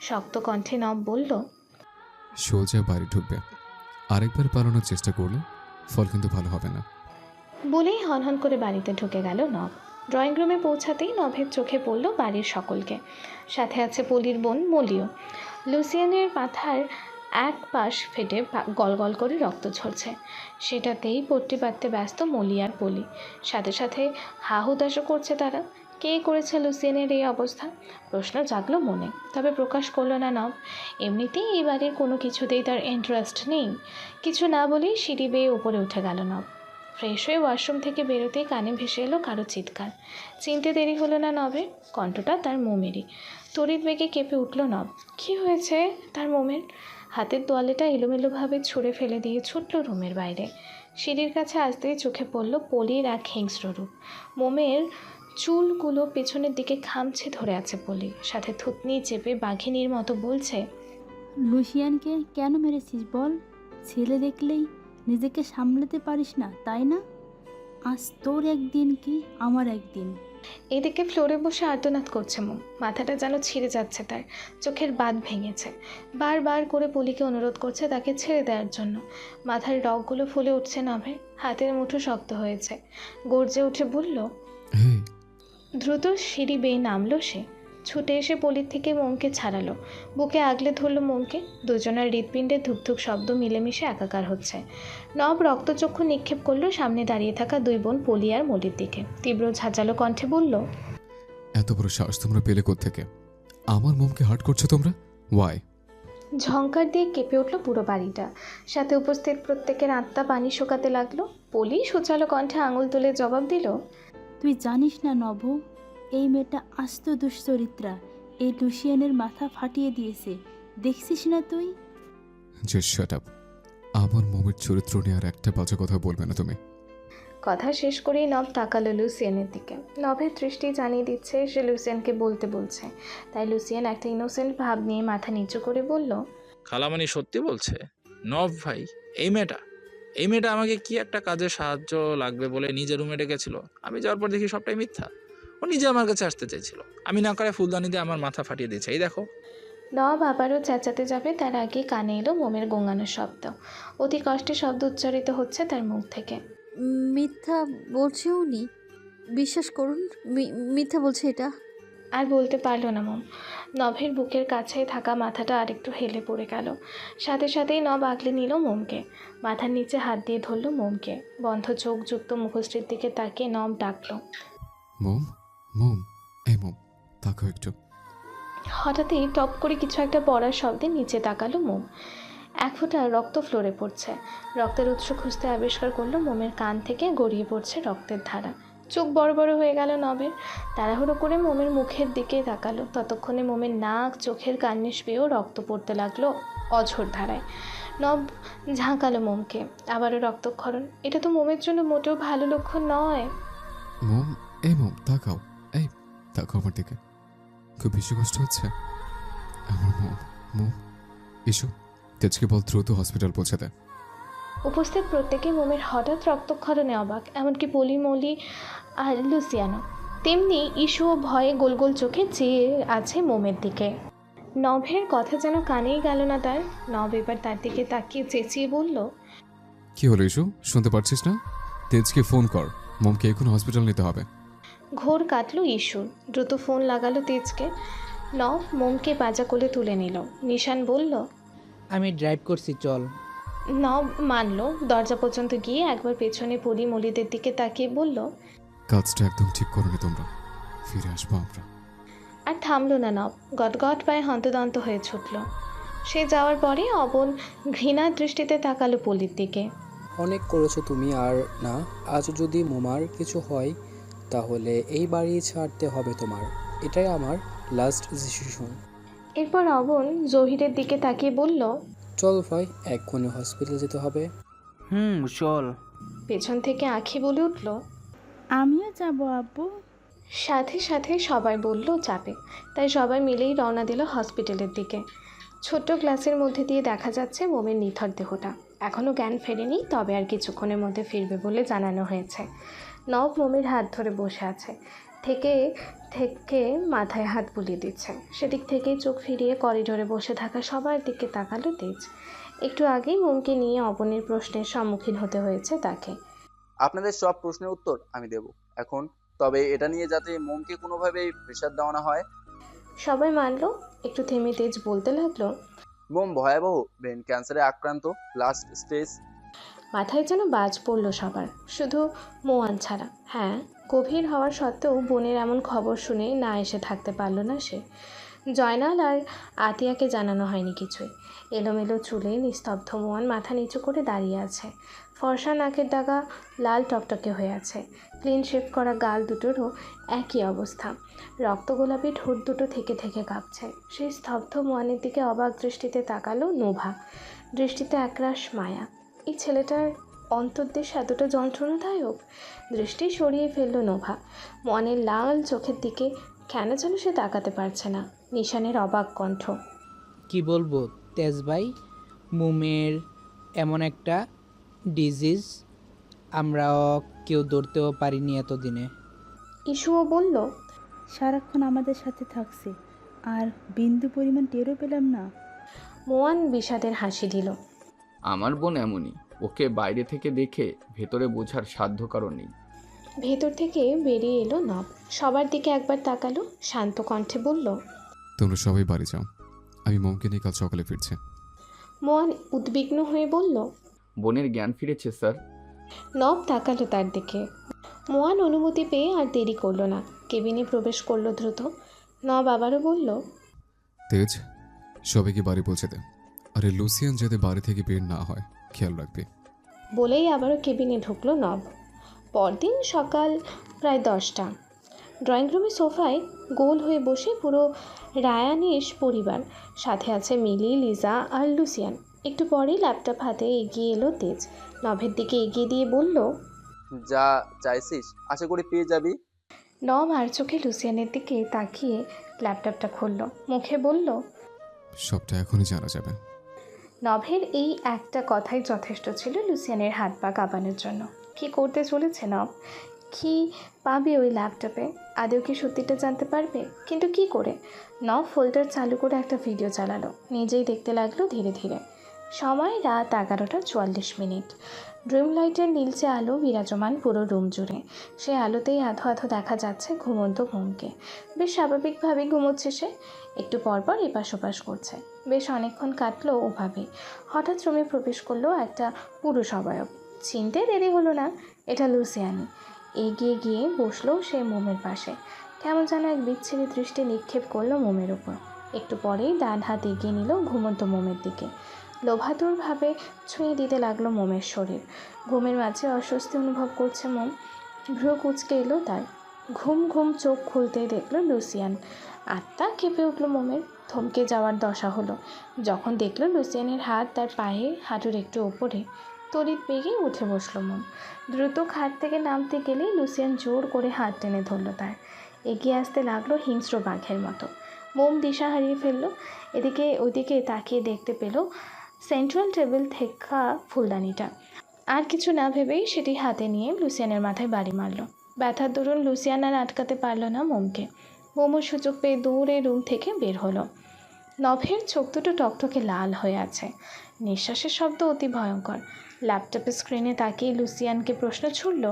শক্ত কণ্ঠে নব বলল, সোজা বাড়ি ঢুকবে। আরেকবার পালানোর চেষ্টা করলে ফল কিন্তু ভালো হবে না। বলেই হনহন করে বাড়িতে ঢুকে গেল নব। ড্রয়িং রুমে পৌঁছাতেই নভের চোখে পড়ল বাড়ির সকলকে। সাথে আছে পলির বোন মলিও। লুসিয়ানের মাথার এক পাশ ফেটে গল গল করে রক্ত ঝরছে। সেটাতেই পট্টি বাঁধতে ব্যস্ত মলি আর পলি। সাথে সাথে হাহুতাশও করছে তারা। কে করেছে লুসিয়ানের এই অবস্থা? প্রশ্ন জাগলো মনে, তবে প্রকাশ করল না নব। এমনিতেই এই বাড়ির কোনো কিছুতেই তার ইন্টারেস্ট নেই। কিছু না বলেই সিঁড়ি বেয়ে উপরে উঠে গেল নব। ফ্রেশ হয়ে ওয়াশরুম থেকে বেরোতেই কানে ভেসে এলো কারো চিৎকার। চিনতে দেরি হলো না নবের। কণ্ঠটা তার মোমেরই। তড়িৎ বেগে কেঁপে উঠল নব। কী হয়েছে তার মোমের? হাতের তোয়ালেটা এলোমেলোভাবে ছুঁড়ে ফেলে দিয়ে ছুটল রুমের বাইরে। সিঁড়ির কাছে আসতেই চোখে পড়ল পলির এক হিংস্র রূপ। মোমের চুলগুলো পেছনের দিকে খামছে ধরে আছে পলি। সাথে থুতনি চেপে বাঘিনীর মতো বলছে, লুসিয়ানকে কেন মেরেছিস বল? ছেলে দেখলেই নিজেকে সামলাতে পারিস না, তাই না? আজ তোর একদিন কি আমার একদিন। এদিকে ফ্লোরে বসে আর্তনাদ করছে মোম, মাথাটা যেন ছিঁড়ে যাচ্ছে তার, চোখের বাঁধ ভেঙেছে। বারবার করে পলিকে অনুরোধ করছে তাকে ছেড়ে দেওয়ার জন্য। মাথার রগগুলো ফুলে উঠছে নভের, হাতের মুঠো শক্ত হয়েছে। গর্জে উঠে বলল, হেই, দ্রুত সিঁড়ি বেয়ে নামলো সে। ছুটে এসে পলির থেকে মোমকে ছাড়ালো, বুকে আগলে ধরলো মোমকে। দুজনের হৃৎপিণ্ডে ধুকধুক শব্দ মিলেমিশে একাকার হচ্ছে। নব রক্তচক্ষু নিক্ষেপ করলো সামনে দাঁড়িয়ে থাকা দুই বোন পলি আর মলির দিকে। তীব্র ঝাঁঝালো কণ্ঠে বলল, এত বড় সাহস তোমরা পেলে কোত্থেকে? আমার মোমকে হার্ট করছো তোমরা? ওয়াই? ঝংকার দিয়ে কেঁপে উঠল পুরো বাড়িটা। সাথে উপস্থিত প্রত্যেকের আত্মা পানি শোকাতে লাগলো। পলি সুচালো কণ্ঠে আঙুল তুলে জবাব দিল, তুই জানিস না নভ, এই মেয়েটা আস্ত দুশ্চরিত্রা। এই লুসিয়ানের মাথা ফাটিয়ে দিয়েছে, দেখছিস না তুই? Just shut up. আমার মোমের চরিত্র নিয়ে আর একটা বাজে কথা বলবে না তুমি। কথা শেষ করেই নব তাকালো লুসিয়ানের দিকে। নভের দৃষ্টি জানিয়ে দিচ্ছে সে লুসিয়ানকে বলতে বলছে। তাই লুসিয়ান একটা ইনোসেন্ট ভাব নিয়ে মাথা নিচু করে বলল, খালামানি সত্যি বলছে? নব ভাই, এই মেয়েটা আমাকে কি একটা কাজে সাহায্য লাগবে বলে নিজের রুমে ডেকেছিল। আমি যাওয়ার পর দেখি সবটাই মিথ্যা। ও নিজে আমার কাছে আসতে চাইছিল, আমি না করে ফুলদানি দিয়ে আমার মাথা ফাটিয়ে দিয়েছে। এই দেখো। নব আবারও চেঁচাতে যাবে তার আগে কানে এলো মোমের গোঙানোর শব্দ। অতি কষ্টে শব্দ উচ্চারিত হচ্ছে তার মুখ থেকে। মিথ্যা বলছে উনি, বিশ্বাস করুন, মিথ্যা বলছে এটা। আর বলতে পারল না মোম। নভের বুকের কাছেই থাকা মাথাটা আরেকটু হেলে পড়ে গেল। সাথে সাথেই নব আগলে নিল মোমকে, মাথার নিচে হাত দিয়ে ধরল মোমকে। বন্ধ চোখযুক্ত মুখশ্রীর দিকে তাকিয়ে নব ডাকল, মোম, মোম, এই মোম, তাকাও একটু। হঠাৎই টপ করে কিছু একটা পড়ার শব্দে নিচে তাকালো মোম। এক ফোঁটা রক্ত ফ্লোরে পড়ছে। রক্তের উৎস খুঁজতে আবিষ্কার করলো মোমের কান থেকে গড়িয়ে পড়ছে রক্তের ধারা। চোখ বড় বড় হয়ে গেল নবের। তাড়াহুড়ো করে মোমের মুখের দিকে তাকালো। ততক্ষণে মোমের নাক, চোখের কার্নিশ বেয়েও রক্ত পড়তে লাগলো অঝোর ধারায়। নব ঝাঁকালো মোমকে। আবারও রক্তক্ষরণ। এটা তো মোমের জন্য মোটেও ভালো লক্ষণ নয়। মোম, এই মোম, তাকাও। এই, তাকাও আমার দিকে। খুব বেশি কষ্ট হচ্ছে? আমার মোম, মোম, এসো। তেজকে বল দ্রুত হসপিটাল পৌঁছে দেয়। উপস্থিত প্রত্যেকে মোমের হঠাৎ রক্তক্ষরণে অবাক, এমনকি পলি, মলি আর লুসিয়ানো। তেমনি ইস্যুও ভয়ে গোল গোল চোখে চেয়ে আছে মোমের দিকে। নভের কথা যেন কানেই গেল না তার। নভ এবার তার দিকে তাকিয়ে চেঁচিয়ে বলল, কি হলো ইস্যু, শুনতে পারছিস না? তেজকে ফোন কর, মোমকে এখন হসপিটাল নিতে হবে। ঘোর কাটলো ইস্যুর। দ্রুত ফোন লাগালো তেজকে। নভ মোমকে পাজা কোলে তুলে নিল। নিশান বলল, আমি ড্রাইভ করছি, চল। নভ মানল। দরজা পর্যন্ত গিয়ে একবার পেছনে পলি মলিদের দিকে তাকিয়ে বলল, কাজটা একদম ঠিক করনি তোমরা, ফিরে আসবো আমরা। আর থামল না নব। গটগট পায়ে হন্তদন্ত হয়ে ছুটল। সে যাওয়ার পরে অবন ঘৃণার দৃষ্টিতে তাকালো পলির দিকে। অনেক করেছো তুমি, আর না, আজ যদি মোমার কিছু হয় তাহলে এই বাড়ি ছাড়তে হবে তোমার। এটাই আমার লাস্ট ডিসিশন। এরপর অবন জহিরের দিকে তাকিয়ে বলল, চল ভাই, এক্ষুনি হসপিটাল যেতে হবে। চল। পেছন থেকে আঁখি বলে উঠল। আমিও যাব আব্বু। সাথে সাথে সবাই বলল যাবে। তাই সবাই মিলেই রওনা দিল হসপিটালের দিকে। ছোট্ট ক্লাসের মধ্যে দিয়ে দেখা যাচ্ছে মোমের নিথর দেহটা। এখনও জ্ঞান ফেরেনি, তবে আর কিছুক্ষণের মধ্যে ফিরবে বলে জানানো হয়েছে। নব মোমের হাত ধরে বসে আছে। থেকে থেকে মাথায় হাত বুলিয়ে দিচ্ছে। সেদিক থেকেই চোখ ফিরিয়ে করিডোরে বসে থাকা সবার দিকে তাকালো তেজ। একটু আগেই মোমকে নিয়ে অবনীর প্রশ্নের সম্মুখীন হতে হয়েছে তাকে। আপনাদের সব প্রশ্নের উত্তর আমি দেব এখন, তবে এটা নিয়ে যাতে মোমকে কোনোভাবেই প্রেশার দেওয়া না হয়। সবাই মানল। একটু থেমে তেজ বলতে লাগলো, মোম ভয়াবহ ব্রেন ক্যান্সারে আক্রান্ত, লাস্ট স্টেজ। মাথায় যেন বাজ পড়ল সবার, শুধু মোয়ান ছাড়া। হ্যাঁ, গভীর হওয়ার সত্ত্বেও বোনের এমন খবর শুনে না এসে থাকতে পারল না সে। জয়নাল আর আতিয়াকে জানানো হয়নি কিছুই। এলোমেলো চুলে নিস্তব্ধ মোয়ান মাথা নিচু করে দাঁড়িয়ে আছে। ফর্সা নাকের দাগা লাল টকটকে হয়ে আছে। ক্লিন শেভ করা গাল দুটোরও একই অবস্থা। রক্ত গোলাপি ঠোঁট দুটো থেকে থেকে কাঁপছে। সেই স্তব্ধ মোয়ানের দিকে অবাক দৃষ্টিতে তাকালো নোভা। দৃষ্টিতে একরাশ মায়া। এই ছেলেটার অন্তর্দেশ এতটা যন্ত্রণাদায়ক? দৃষ্টি সরিয়ে ফেলল নোভা। মনের লাল চোখের দিকে কেন যেন সে তাকাতে পারছে না। নিশানের অবাক কণ্ঠ, কি বলবো তেজ ভাই, মোমের এমন একটা ডিজিজ আমরাও কেউ ধরতেও পারিনি এতদিনে। ইস্যুও বলল, সারাক্ষণ আমাদের সাথে থাকছে আর বিন্দু পরিমাণ টেরও পেলাম না। মোয়ান বিষাদের হাসি দিল। আমার বোন এমনই, ওকে বাইরে থেকে দেখে ভেতরে বোঝার সাধ্য কারণ নেই। ভেতর থেকে বেরিয়ে এলো নব। সবার দিকে একবার তাকালো, শান্ত কণ্ঠে বলল, তোমরা সবাই বাড়ি যাও, আমি মোমকে নিয়ে কাল সকালে ফিরছি। মোয়ান উদ্বিগ্ন হয়ে বলল। বোনের জ্ঞান ফিরেছে স্যার। নব তাকালো তার দিকে। মোয়ান অনুমতি পেয়ে আর দেরি করলো না, কেবিনে প্রবেশ করলো দ্রুত। নব আবারও বলল, তেজ, সবাইকে বাড়ি পৌঁছে দে, আরে লুসিয়ান যাতে বাড়ি থেকে বের না হয় খেয়াল রাখবি। বলেই আবারও কেবিনে ঢুকলো নব। পরদিন সকাল প্রায় 10টা। ড্রয়িং রুমে সোফায় গোল হয়ে বসে পুরো রায়ানিস পরিবার, সাথে আছে মিলি, লিজা আর লুসিয়ান। একটু পরেই ল্যাপটপ হাতে এগিয়ে এলো তেজ। নভের দিকে এগিয়ে দিয়ে বলল, যা চাইছিস আশা করি পেয়ে যাবি। নব আর চোখে লুসিয়ানের দিকে তাকিয়ে ল্যাপটপটা খুলল, মুখে বলল। সবটা এখনই জানা যাবে। নভের এই একটা কথাই যথেষ্ট ছিল লুসিয়ানের হাত পা কাঁপানোর জন্য। কি করতে চলেছে নব? কি পাবে ওই ল্যাপটপে? আদৌ কি সত্যিটা জানতে পারবে? কিন্তু কি করে? নব ফোল্ডার চালু করে একটা ভিডিও চালালো, নিজেই দেখতে লাগলো ধীরে ধীরে। সময় রাত 11:44। ড্রিম লাইটের নীলচে আলো বিরাজমান পুরো রুম জুড়ে। সে আলোতেই আধো আধো দেখা যাচ্ছে ঘুমন্ত মোমকে। বেশ স্বাভাবিকভাবেই ঘুমোচ্ছে সে, একটু পরপর এপাশ ওপাশ করছে। বেশ অনেকক্ষণ কাটলো ওভাবে। হঠাৎ রুমে প্রবেশ করলো একটা পুরুষ অবয়ব। চিনতে দেরি হলো না, এটা লুসিয়ানি। এগিয়ে গিয়ে বসলো সে মোমের পাশে। কেমন যেন এক বিচ্ছিরি দৃষ্টি নিক্ষেপ করলো মোমের ওপর। একটু পরেই ডান হাত এগিয়ে নিল ঘুমন্ত মোমের দিকে। লোভাতুরভাবে ছুঁয়ে দিতে লাগলো মোমের শরীর। ঘুমের মাঝে অস্বস্তি অনুভব করছে মোম। ভ্রু কুঁচকে এলো তার। ঘুম ঘুম চোখ খুলতেই দেখলো লুসিয়ান। আত্মা কেঁপে উঠল মোমের, থমকে যাওয়ার দশা হলো যখন দেখলো লুসিয়ানের হাত তার পায়ে হাঁটুর একটু ওপরে। তড়িৎ বেগে উঠে বসলো মোম। দ্রুত খাট থেকে নামতে গেলেই লুসিয়ান জোর করে হাত টেনে ধরলো তার। এগিয়ে আসতে লাগলো হিংস্র বাঘের মতো। মোম দিশা হারিয়ে ফেললো। এদিকে ওইদিকে তাকিয়ে দেখতে পেল সেন্ট্রাল টেবিল থেকে ফুলদানিটা। আর কিছু না ভেবেই সেটি হাতে নিয়ে লুসিয়ানের মাথায় বাড়ি মারল। ব্যথার দরুন লুসিয়ান আর আটকাতে পারল না মোমকে। মোমোর সুযোগ পেয়ে দৌড়ে রুম থেকে বের হলো। নভের চোখ দুটো টকটকে লাল হয়ে আছে, নিঃশ্বাসের শব্দ অতি ভয়ঙ্কর। ল্যাপটপের স্ক্রিনে তাকিয়ে লুসিয়ানকে প্রশ্ন ছুড়ল,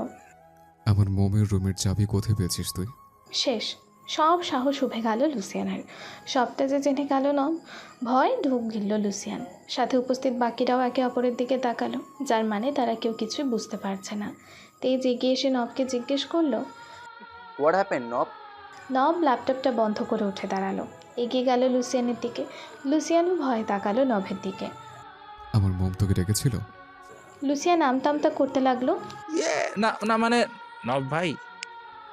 আমার মোমের রুমের চাবি কোথায় পেয়েছিস তুই? শেষ। সব সাহস উঠে গেল লুসিয়ানের। সবটা যে জেনে গেল নব। ভয় ঢুক গিলল লুসিয়ান। সাথে উপস্থিত বাকিরাও একে অপরের দিকে তাকালো, যার মানে তারা কেউ কিছুই বুঝতে পারছে না। তেজ এগিয়ে এসে নবকে জিজ্ঞেস করলো। হোয়াট হ্যাপেন নব? নব ল্যাপটপটা বন্ধ করে উঠে দাঁড়ালো, এগিয়ে গেল লুসিয়ানের দিকে। লুসিয়ানও ভয় তাকালো নভের দিকে। আমার মোম তোকে ডেকেছিল? লুসিয়ান আমতামতা করতে লাগলো। না না, মানে নব ভাই।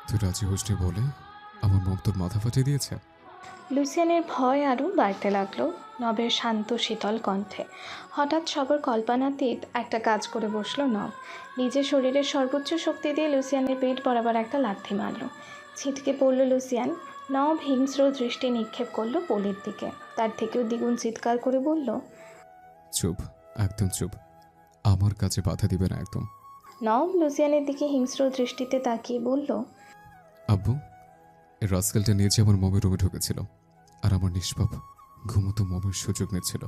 তুই রাজি হোসনি বলে আমার মোম তোর মাথা ফাটিয়ে দিয়েছে? লুসিয়ানের ভয় আরও বাড়তে লাগলো নবের শান্ত শীতল কণ্ঠে। হঠাৎ সবার কল্পনাতীত একটা কাজ করে বসলো নব। নিজের শরীরের সর্বোচ্চ শক্তি দিয়ে লুসিয়ানের পেট বরাবর একটা লাথি মারল। ছিটকে পড়ল লুসিয়ান। নব হিংস্র দৃষ্টি নিক্ষেপ করলো পলির দিকে। তার থেকেও দ্বিগুণ চিৎকার করে বলল, চুপ, একদম চুপ, আমার কাছে বাধা দিবে না একদম। নব লুসিয়ানের দিকে হিংস্র দৃষ্টিতে তাকিয়ে বলল, আব্বু, এই রাস্কেলটা নিয়ে যে আমার মোমের রুমে ঢুকেছিল আর আমার নিষ্পাপ ঘুমতো মোমের সুযোগ নিচ্ছিল।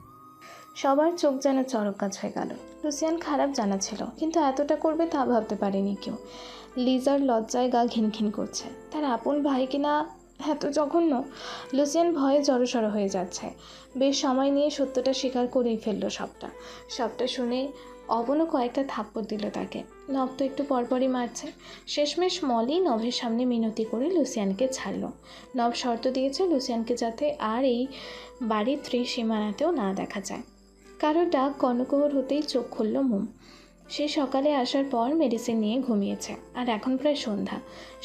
সবার চোখ যেন চরক গাছ হয়ে গেল। লুসিয়ান খারাপ জানা ছিল, কিন্তু এতটা করবে তা ভাবতে পারেনি কেউ। লিজার লজ্জায় গা ঘিনঘিন করছে। তার আপন ভাই কিনা এত জঘন্য। লুসিয়ান ভয়ে জড়সড় হয়ে যাচ্ছে। বেশ সময় নিয়ে সত্যটা স্বীকার করেই ফেললো সবটা শুনে অবনও কয়েকটা থাপ্পড় দিল তাকে। নব তো একটু পরপরই মারছে। শেষমেশ মলি নভের সামনে মিনতি করে লুসিয়ানকে ছাড়ল। নব শর্ত দিয়েছে লুসিয়ানকে যাতে আর এই বাড়ির ত্রিসীমানাতেও না দেখা যায়। কারো ডাক কর্ণকুহর হতেই চোখ খুলল মোম। সে সকালে আসার পর মেডিসিন নিয়ে ঘুমিয়েছে, আর এখন প্রায় সন্ধ্যা।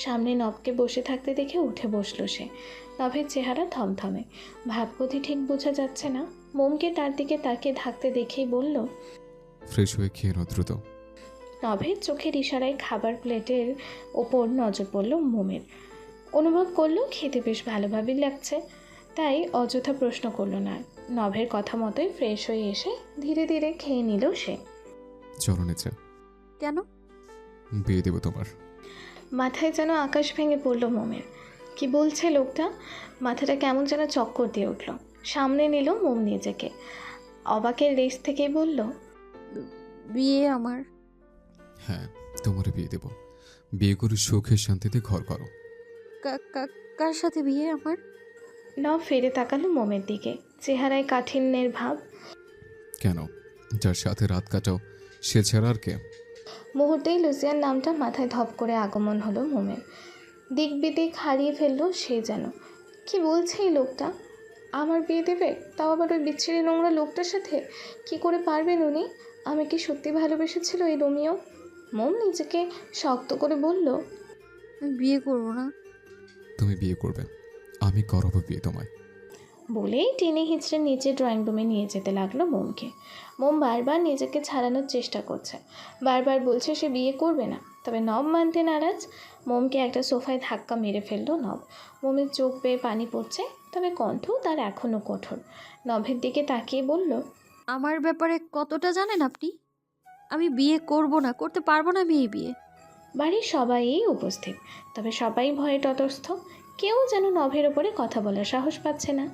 সামনে নবকে বসে থাকতে দেখে উঠে বসলো সে। নভের চেহারা থমথমে, ভাবগতি ঠিক বোঝা যাচ্ছে না। মোমকে তার দিকে তাকিয়ে থাকতে দেখেই বলল, ফ্রেশ হয়ে খেয়ে নাও দ্রুত। নভের চোখের ইশারায় খাবার প্লেটের ওপর নজর পড়ল মোমের। অনুভব করলো খেতে বেশ ভালোভাবেই লাগছে, তাই অযথা প্রশ্ন করলো না। নভের কথা মতোই ফ্রেশ হয়ে এসে ধীরে ধীরে খেয়ে নিল সে। চলো নিচে। কেন? বিয়ে দেবো তোমার। মাথায় যেন আকাশ ভেঙে পড়ল মোমের। কি বলছে লোকটা? মাথাটা কেমন যেন চক্কর দিয়ে উঠল। সামনে নিল মোম নিজেকে, অবাকের রেস থেকেই বলল, বিয়ে আমার। হ্যাঁ, তোমার বিয়ে দেব। বিয়ে করে সুখে শান্তিতে ঘর করো। কার সাথে বিয়ে আমার? নব ফিরে তাকালো মোমের দিকে, চেহারায় কাঠিন্যের ভাব। কেন? যার সাথে রাত কাটাও সে ছাড়া আর কে? মুহূর্তেই লুসিয়ার নামটা মাথায় ধপ করে আগমন হলো মোমের। দিক বিদিক হারিয়ে ফেললো সে যেন। কি বলছে এই লোকটা? আমার বিয়ে দেবে, তাও আবার ওই বিচ্ছিরি নোংরা লোকটার সাথে? কি করে পারবেন উনি? আমি কি সত্যি ভালোবেসেছিল এই রোমিও? মোম নিজেকে শক্ত করে বলল, আমি বিয়ে করবো না। তুমি বিয়ে করবে, আমি করাবো বিয়ে তোমায়। বলেই টেনে হিঁচড়ে নিচে ড্রয়িং রুমে নিয়ে যেতে লাগলো মোমকে। মোম বারবার নিজেকে ছাড়ানোর চেষ্টা করছে, বারবার বলছে সে বিয়ে করবে না, তবে নব মানতে নারাজ। মোমকে একটা সোফায় ধাক্কা মেরে ফেললো নব। মোমের চোখ বেয়ে পানি পড়ছে, তবে কণ্ঠ তার এখনও কঠোর। নভের দিকে তাকিয়ে বলল, আমার ব্যাপারে কতটা জানেন আপনি? আমি বিয়ে করব না, করতে পারবো না আমি এই বিয়ে। বাড়ির সবাই উপস্থিত, তবে সবাই ভয়ে তটস্থ। কেউ যেন নভের ওপরে কথা বলার সাহস পাচ্ছে না,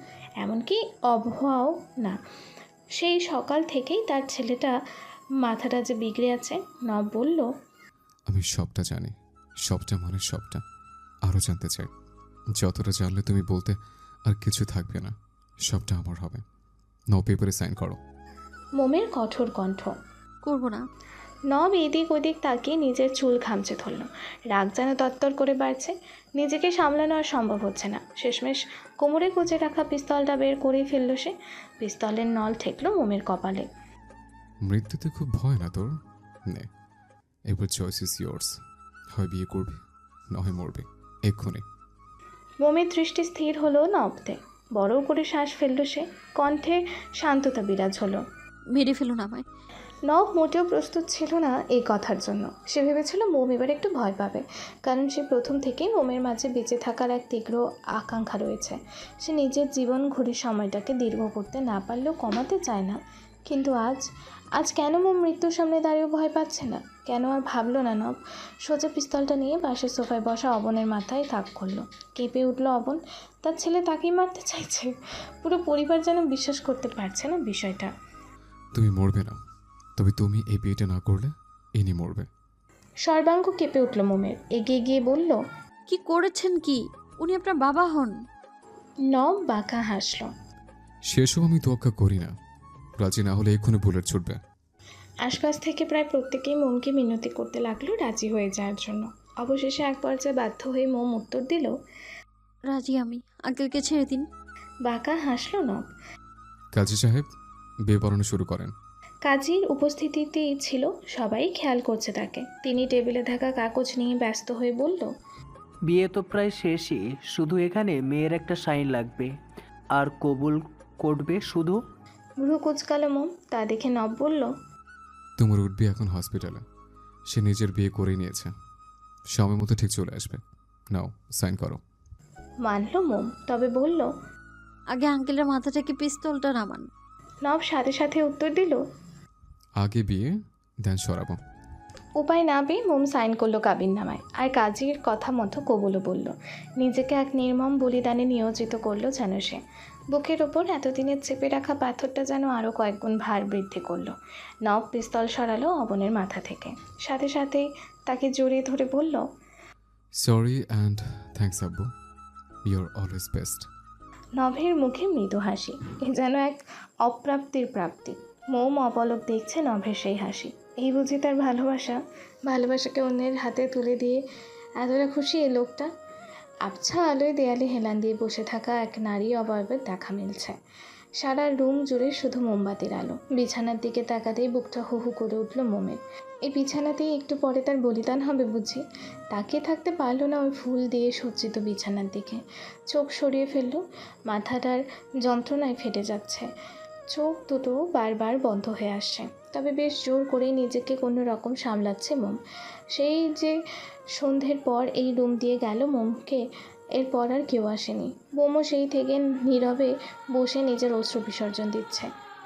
এমনকি অভয়াও না। সেই সকাল থেকেই তার ছেলেটা মাথাটা যে বিগড়ে আছে। নব বলল, আমি সবটা জানি, সবটা মানে সবটা। আরও জানতে চাই। যতটা জানলে তুমি বলতে আর কিছু থাকবে না, সবটা আমার হবে। নাও পেপারে সাইন করো। মোমের কঠোর কণ্ঠ। করব না। নব এদিক ওদিক তাকিয়ে নিজের চুল খামচে ধরল। রাগ যেন তত্তর করে বাড়ছে, নিজেকে সামলানো আর সম্ভব হচ্ছে না। শেষমেশ কোমরে গুজে রাখা পিস্তলটা বের করেই ফেলল সে। পিস্তলের নল ঠেকল মোমের কপালে। মৃত্যুতে খুব ভয় না তোর? নে, এবার চয়েস ইজ ইয়োর্স। হয় বিয়ে করবি, নয় মরবি, এক্ষুনি। মোমের দৃষ্টি স্থির হলো নবতে। বড় করে শ্বাস ফেলল সে, কণ্ঠে শান্ততা বিরাজ হলো। মেরে ফেলুন আমায়। নব মোটেও প্রস্তুত ছিল না এই কথার জন্য। সে ভেবেছিল মোম এবার একটু ভয় পাবে, কারণ সে প্রথম থেকেই মোমের মাঝে বেঁচে থাকার এক তীব্র আকাঙ্ক্ষা রয়েছে। সে নিজের জীবন ঘড়ির সময়টাকে দীর্ঘ করতে না পারলেও কমাতে চায় না। কিন্তু আজ কেন মোম মৃত্যুর সামনে দাঁড়িয়েও ভয় পাচ্ছে না? কেন আর ভাবলো না নব? সোজা পিস্তলটা নিয়ে পাশের সোফায় বসা অবনের মাথায় তাক করলো। কেঁপে উঠল অবন। তার ছেলে তাকেই মারতে চাইছে। পুরো পরিবার যেন বিশ্বাস করতে পারছে না বিষয়টা। তুমি মরবে না, তবে তুমি এই বিয়েটা না করলে ইনি মরবে। সর্বাঙ্গ কেঁপে উঠল মোমের। এগিয়ে গিয়ে বলল, কি করেছেন কি? উনি আপনার বাবা হন। নব বাঁকা হাসল। সেসব আমি তোয়াক্কা করি না। রাজি না হলে এক্ষুনি বুলেট ছুটবে। আশপাশ থেকে প্রায় প্রত্যেকেই মোমকে মিনতি করতে লাগলো রাজি হয়ে যাওয়ার জন্য। অবশেষে এক পর্যায়ে বাধ্য হয়ে মোম উত্তর দিল, রাজি আমি। আঙ্কেলকে ছেড়ে দিন। বাঁকা হাসল নব। কাজী সাহেব, বিয়ে পড়ানো শুরু করেন। কাজীর উপস্থিতিতেই ছিল, সবাই খেয়াল করছে তাকে। তিনি টেবিলে থাকা কাগজ নিয়ে ব্যস্ত হয়ে বলল, বিয়ে তো প্রায় শেষই, শুধু এখানে মেয়ের একটা সাইন লাগবে আর কবুল করবে শুধু। ভ্রু কুচকালো মোম। তা দেখে নব বলল, তোমার উঠবি এখন হসপিটালে। সে নিজের বিয়ে করে নিয়েছে, সময় মতো ঠিক চলে আসবে। নাও সাইন করো। মানল মোম, তবে বলল, আগে আঙ্কেলের মাথা থেকে পিস্তলটা নামান। নব সাথে সাথে উত্তর দিল, আগে বিয়ে, দেন সরাবো। উপায় না পেয়ে মোম সাইন করলো কাবিননামায়, আর কাজীর কথা মতো কবুলও বলল। নিজেকে এক নির্মম বলিদানে নিয়োজিত করলো যেন সে। বুকের ওপর এতদিনের চেপে রাখা পাথরটা যেন আরও কয়েকগুণ ভার বৃদ্ধি করলো। নব পিস্তল সরালো অবনের মাথা থেকে, সাথে সাথেই তাকে জড়িয়ে ধরে বলল, সরি অ্যান্ড থ্যাঙ্কস আব্বু, ইউর অলওয়েজ বেস্ট। নভের মুখে মৃদু হাসি, এ যেন এক অপ্রাপ্তির প্রাপ্তি। মোম অপলক দেখছে নভের সেই হাসি। এই বুঝি তার ভালোবাসা? ভালোবাসাকে অন্যের হাতে তুলে দিয়ে এতটা খুশি এই লোকটা? আবছা আলোয় দেয়ালে হেলান দিয়ে বসে থাকা এক নারী অবয়বের দেখা মিলছে। সারা রুম জুড়ে শুধু মোমবাতির আলো। বিছানার দিকে তাকাতেই বুকটা হু হু করে উঠল মোমের। এই বিছানাতেই একটু পরে তার বলিদান হবে বুঝি? তাকিয়ে থাকতে পারল না ওই ফুল দিয়ে সজ্জিত বিছানার দিকে। চোখ সরিয়ে ফেলল। মাথাটার যন্ত্রণায় ফেটে যাচ্ছে। চোখ দুটো বারবার বন্ধ হয়ে আসছে, তবে বেশ জোর করেই নিজেকে কোনো রকম সামলাচ্ছে মোম। সেই যে সন্ধ্যের পর এই রুম দিয়ে গেল মোমকে, এরপর আর কেউ আসেনি। মোমও সেই থেকে নীরবে বসে নিজের অশ্রু বিসর্জন দিচ্ছে।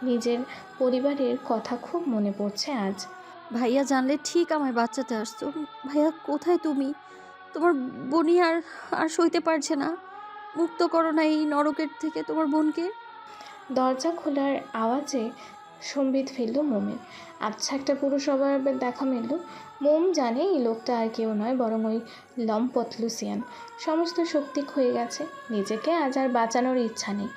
নিজের পরিবারের কথা খুব মনে পড়ছে আজ। ভাইয়া জানলে ঠিক আমায় বাঁচাতে আসতো। ভাইয়া কোথায় তুমি? তোমার বোনই আর আর সইতে পারছে না। মুক্ত করো না এই নরকের থেকে তোমার বোনকে। দরজা খোলার আওয়াজে সম্বিত ফেলল মোমের। আচ্ছা একটা পুরুষ অবয়বের দেখা মিলল। মোম জানে এই লোকটা আর কেউ নয়, বরং ওই লম্পট লুসিয়ান। সমস্ত শক্তি ক্ষয়ে গেছে, নিজেকে আজ আর বাঁচানোর ইচ্ছা নেই।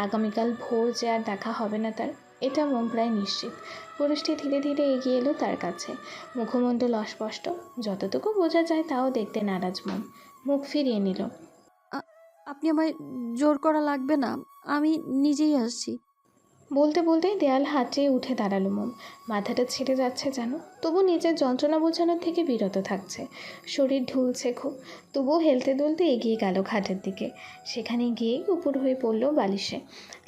আগামীকাল ভোর যে আর দেখা হবে না তার, এটা মোম প্রায় নিশ্চিত। পুরুষটি ধীরে ধীরে এগিয়ে এলো তার কাছে, মুখমণ্ডল অস্পষ্ট, যতটুকু বোঝা যায় তাও দেখতে নারাজ মোম। মুখ ফিরিয়ে নিল। আপনি আমায় জোর করা লাগবে না, আমি নিজেই আসছি। বলতে বলতেই দেয়াল হাতড়ে উঠে দাঁড়ালো মোম। মাথাটা ছেড়ে যাচ্ছে যেন, তবু নিজের যন্ত্রণা বোঝানোর থেকে বিরত থাকছে। শরীর ঢুলছে খুব, তবুও হেলতে দুলতে এগিয়ে গেল খাটের দিকে। সেখানে গিয়ে উপর হয়ে পড়ল বালিশে।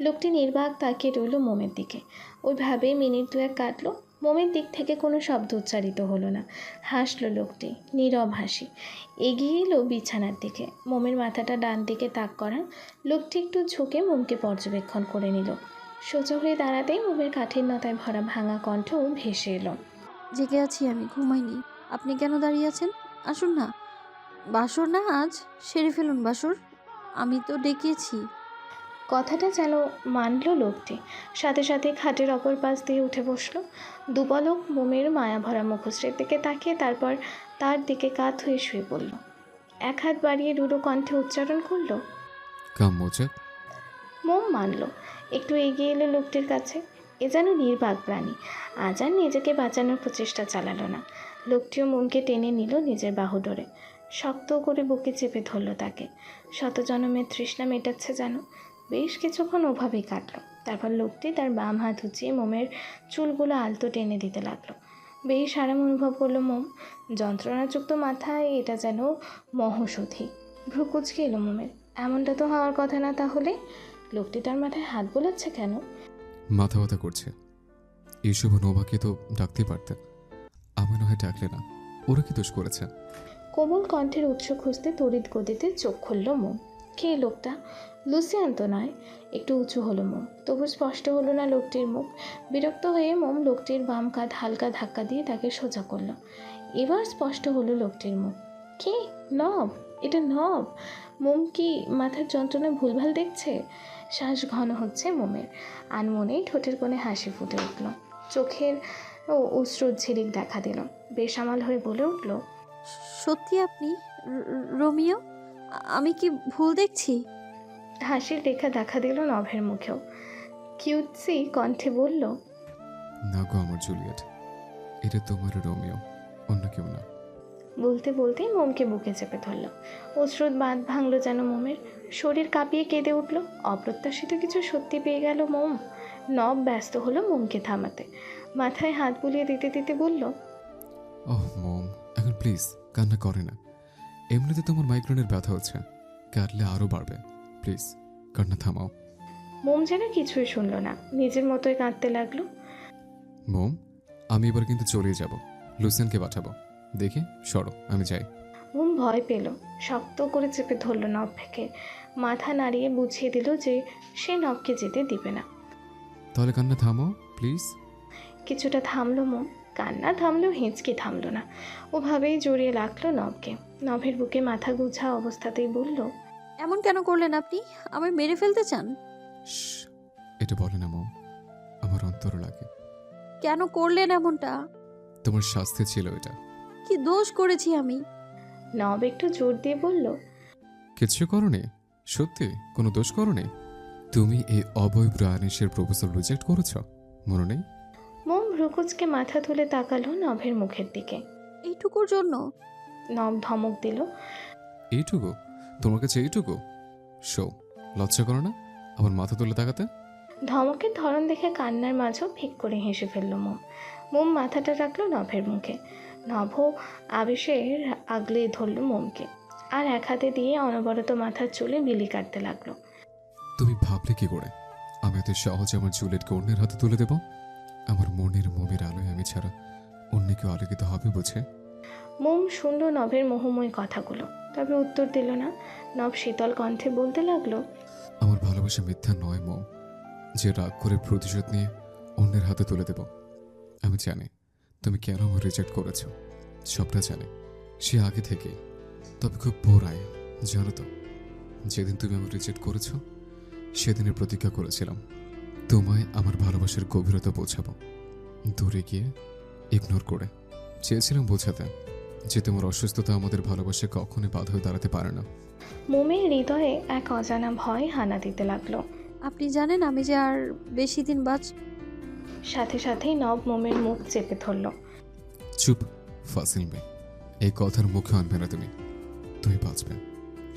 লোকটি নির্বাক তাকিয়ে রইল মোমের দিকে। ওইভাবেই মিনিট দুয়েক কাটলো। মোমের দিক থেকে কোনো শব্দ উচ্চারিত হলো না। হাসলো লোকটি, নীরব হাসি। এগিয়ে এলো বিছানার দিকে। মোমের মাথাটা ডান দিকে তাক করা। লোকটি একটু ঝুঁকে মোমকে পর্যবেক্ষণ করে নিল। সোজা হয়ে দাঁড়াতেই মোমের কাঠিন্যতায় ভরা ভাঙা কণ্ঠ ভেসে এলো। জেগে আছি আমি, ঘুমাইনি। আপনি কেন দাঁড়িয়ে আছেন? আসুন না। বাসর না আজ, সেরে ফেলুন বাসর। আমি তো ডেকেছি। কথাটা যেন মানল লোকটি। সাথে সাথে খাটের অপর পাশ দিয়ে উঠে বসলো। দুপলক মোমের মায়াভরা মুখশ্রীর দিকে তাকিয়ে তারপর তার দিকে কাত হয়ে শুয়ে পড়ল। এক হাত বাড়িয়ে রুড়ো কণ্ঠে উচ্চারণ করলো, কাম মোজা। মোম মানল। একটু এগিয়ে এলো লোকটির কাছে। এ যেন নির্বাক প্রাণী, আজ আর নিজেকে বাঁচানোর প্রচেষ্টা চালালো না। লোকটিও মোমকে টেনে নিল নিজের বাহুডোরে, শক্ত করে বুকে চেপে ধরল তাকে। শত জনমের তৃষ্ণা মেটাচ্ছে যেন। বেশ কিছুক্ষণ ওভাবেই কাটলো। তারপর লোকটি তার বাম হাত উঁচিয়ে মোমের চুলগুলো আলতো টেনে দিতে লাগলো। বেশ আরাম অনুভব করলো মোম। যন্ত্রণাযুক্ত মাথায় এটা যেন মহৌষধি। ভ্রু কুচকে এলো মোমের। এমনটা তো হওয়ার কথা না তাহলে। লোকটি তার মাথায় হাত বোলাচ্ছে কেন? মাথা ব্যথা করছে। এইসব নোভাকে তো ডাকতে পারতে, আমি নয় ডাকলে না। ওরা কি দোষ করেছে? কোমল কণ্ঠের উৎস খুঁজতে তড়িৎ গতিতে চোখ খুলল মোম। কে লোকটা? লুসিয়ান তো নয়। একটু উঁচু হলো মোম, তবু স্পষ্ট হলো না লোকটির মুখ। বিরক্ত হয়ে মোম লোকটির বাম কাঁধ হালকা ধাক্কা দিয়ে তাকে সোজা করলো। এবার স্পষ্ট হলো লোকটির মুখ। কে? নব। এটা নব। মোম কি মাথার যন্ত্রণায় ভুলভাল দেখছে? শ্বাস ঘন হচ্ছে মোমের। আনমনেই ঠোঁটের কোণে হাসি ফুটে উঠল। চোখের অশ্রুর ঝিলিক দেখা দিল। বেসামাল হয়ে বলে উঠল, সত্যি আপনি রোমিও? আমি কি ভুল দেখছি? হাসির রেখা দেখা দিল নভের মুখেও। কিউটসি কণ্ঠে বলল, না গো আমার জুলিয়েট, এটা তোমার রোমিও, অন্য কেউ না। বলতে বলতেই মোমকে বুকে চেপে ধরল। অশ্রুত বাঁধ ভাঙল যেন মোমের। শরীর কাঁপিয়ে কেঁদে উঠল। অপ্রত্যাশিত কিছু সত্যি পেয়ে গেল মোম। নব ব্যস্ত হলো মোমকে থামাতে। মাথায় হাত বুলিয়ে দিতে দিতে বলল, ওহ মম, এখন প্লিজ কান্না করে না। এমনিতে তোমার মাইগ্রেনের ব্যথা হচ্ছে, কাটলে আরও বাড়বে। প্লিজ কান্না থামাও। মোম যেন কিছুই শুনল না, নিজের মতোই কাঁদতে লাগলো। মম, আমি এবার কিন্তু চলেই যাব। লুসিয়ানকে পাঠাবো। দেখি সরো, আমি যাই। মোম ভয় পেল। শক্ত করে চেপে ধরল নবকে। মাথা নাড়িয়ে বুঝিয়ে দিল যে সে নবকে যেতে দিবে না। তাহলে কান্না থামাও প্লিজ। কিছুটা থামলো মোম। কান্না থামলেও হিঁচকি থামলো না। ওভাবেই জড়িয়ে রাখলো নবকে। নভের বুকে মাথা গুছা অবস্থাতেই বলল, এমন কেন করলেন আপনি? আমায় মেরে ফেলতে চান? শ্, এটা বলে না মম, আমার অন্তর লাগে। কেন করলেন এমনটা? তোমার শাস্তি ছিল এটা। কি দোষ করেছি আমি? নব একটু জোর দিয়ে বলল, কিছু করনি? সত্যি কোনো দোষ করনি? তুমি এই অবৈধ আনিসের প্রপোজাল রিজেক্ট করেছ, মনে নেই? মোম ভ্রুকুচকে মাথা তুলে তাকালো নভের মুখের দিকে। এইটুকুর জন্য? নব ধমক দিল, এইটুকু? তোমার কাছে এইটুকু? শো, লজ্জা করো না আমার মাথা তুলে তাকাতে? ধমকের ধরন দেখে কান্নার মাঝেও ফিক করে হেসে ফেলল মোম। মোম মাথাটা রাখলো নভের মুখে। নভ আবেশের আগলে ধরল মোমকে, আর এক হাতে দিয়ে অনবরত মাথার চুলে বিলি কাটতে লাগলো। তুমি ভাবলে কি করে আমি এত সহজে আমার জুলেটকে অন্যের হাতে তুলে দেব? আমার মনের মোমের আলোয় আমি ছাড়া অন্য কেউ আলোকিত হবে বুঝে? মোম শুনল নভের মোহময় কথাগুলো, তবে উত্তর দিল না। নভ শীতল কণ্ঠে বলতে লাগলো, আমার ভালোবাসা মিথ্যা নয় মম, যে রাগ করে প্রতিশোধ নিয়ে অন্যের হাতে তুলে দেব। আমি জানি তুমি কেন আমার রিজেক্ট করেছ, সবটা জানি সে আগে থেকে। তবে খুব পোড়ায়, জানো তো। যেদিন তুমি আমাকে রিজেক্ট করেছো সেদিনের প্রতিজ্ঞা করেছিলাম তোমায় আমার ভালোবাসার গভীরতা বোঝাবো, দূরে গিয়ে ইগনোর করে। চেয়েছিলাম বোঝাতে যে তোমার অসুস্থতা আমাদের ভালোবাসা কখনোই বাধা হয়ে দাঁড়াতে পারে না। মোমের হৃদয়ে এক অজানা ভয় হানা দিতে লাগলো। আপনি জানেন আমি যে আর বেশি দিন সাথে সাথেই নব মোমের মুখ চেপে ধরল। চুপ ফাসিল মেয়ে, এই কথার মুখে আনবে না তুমি। তুমি বাঁচবে,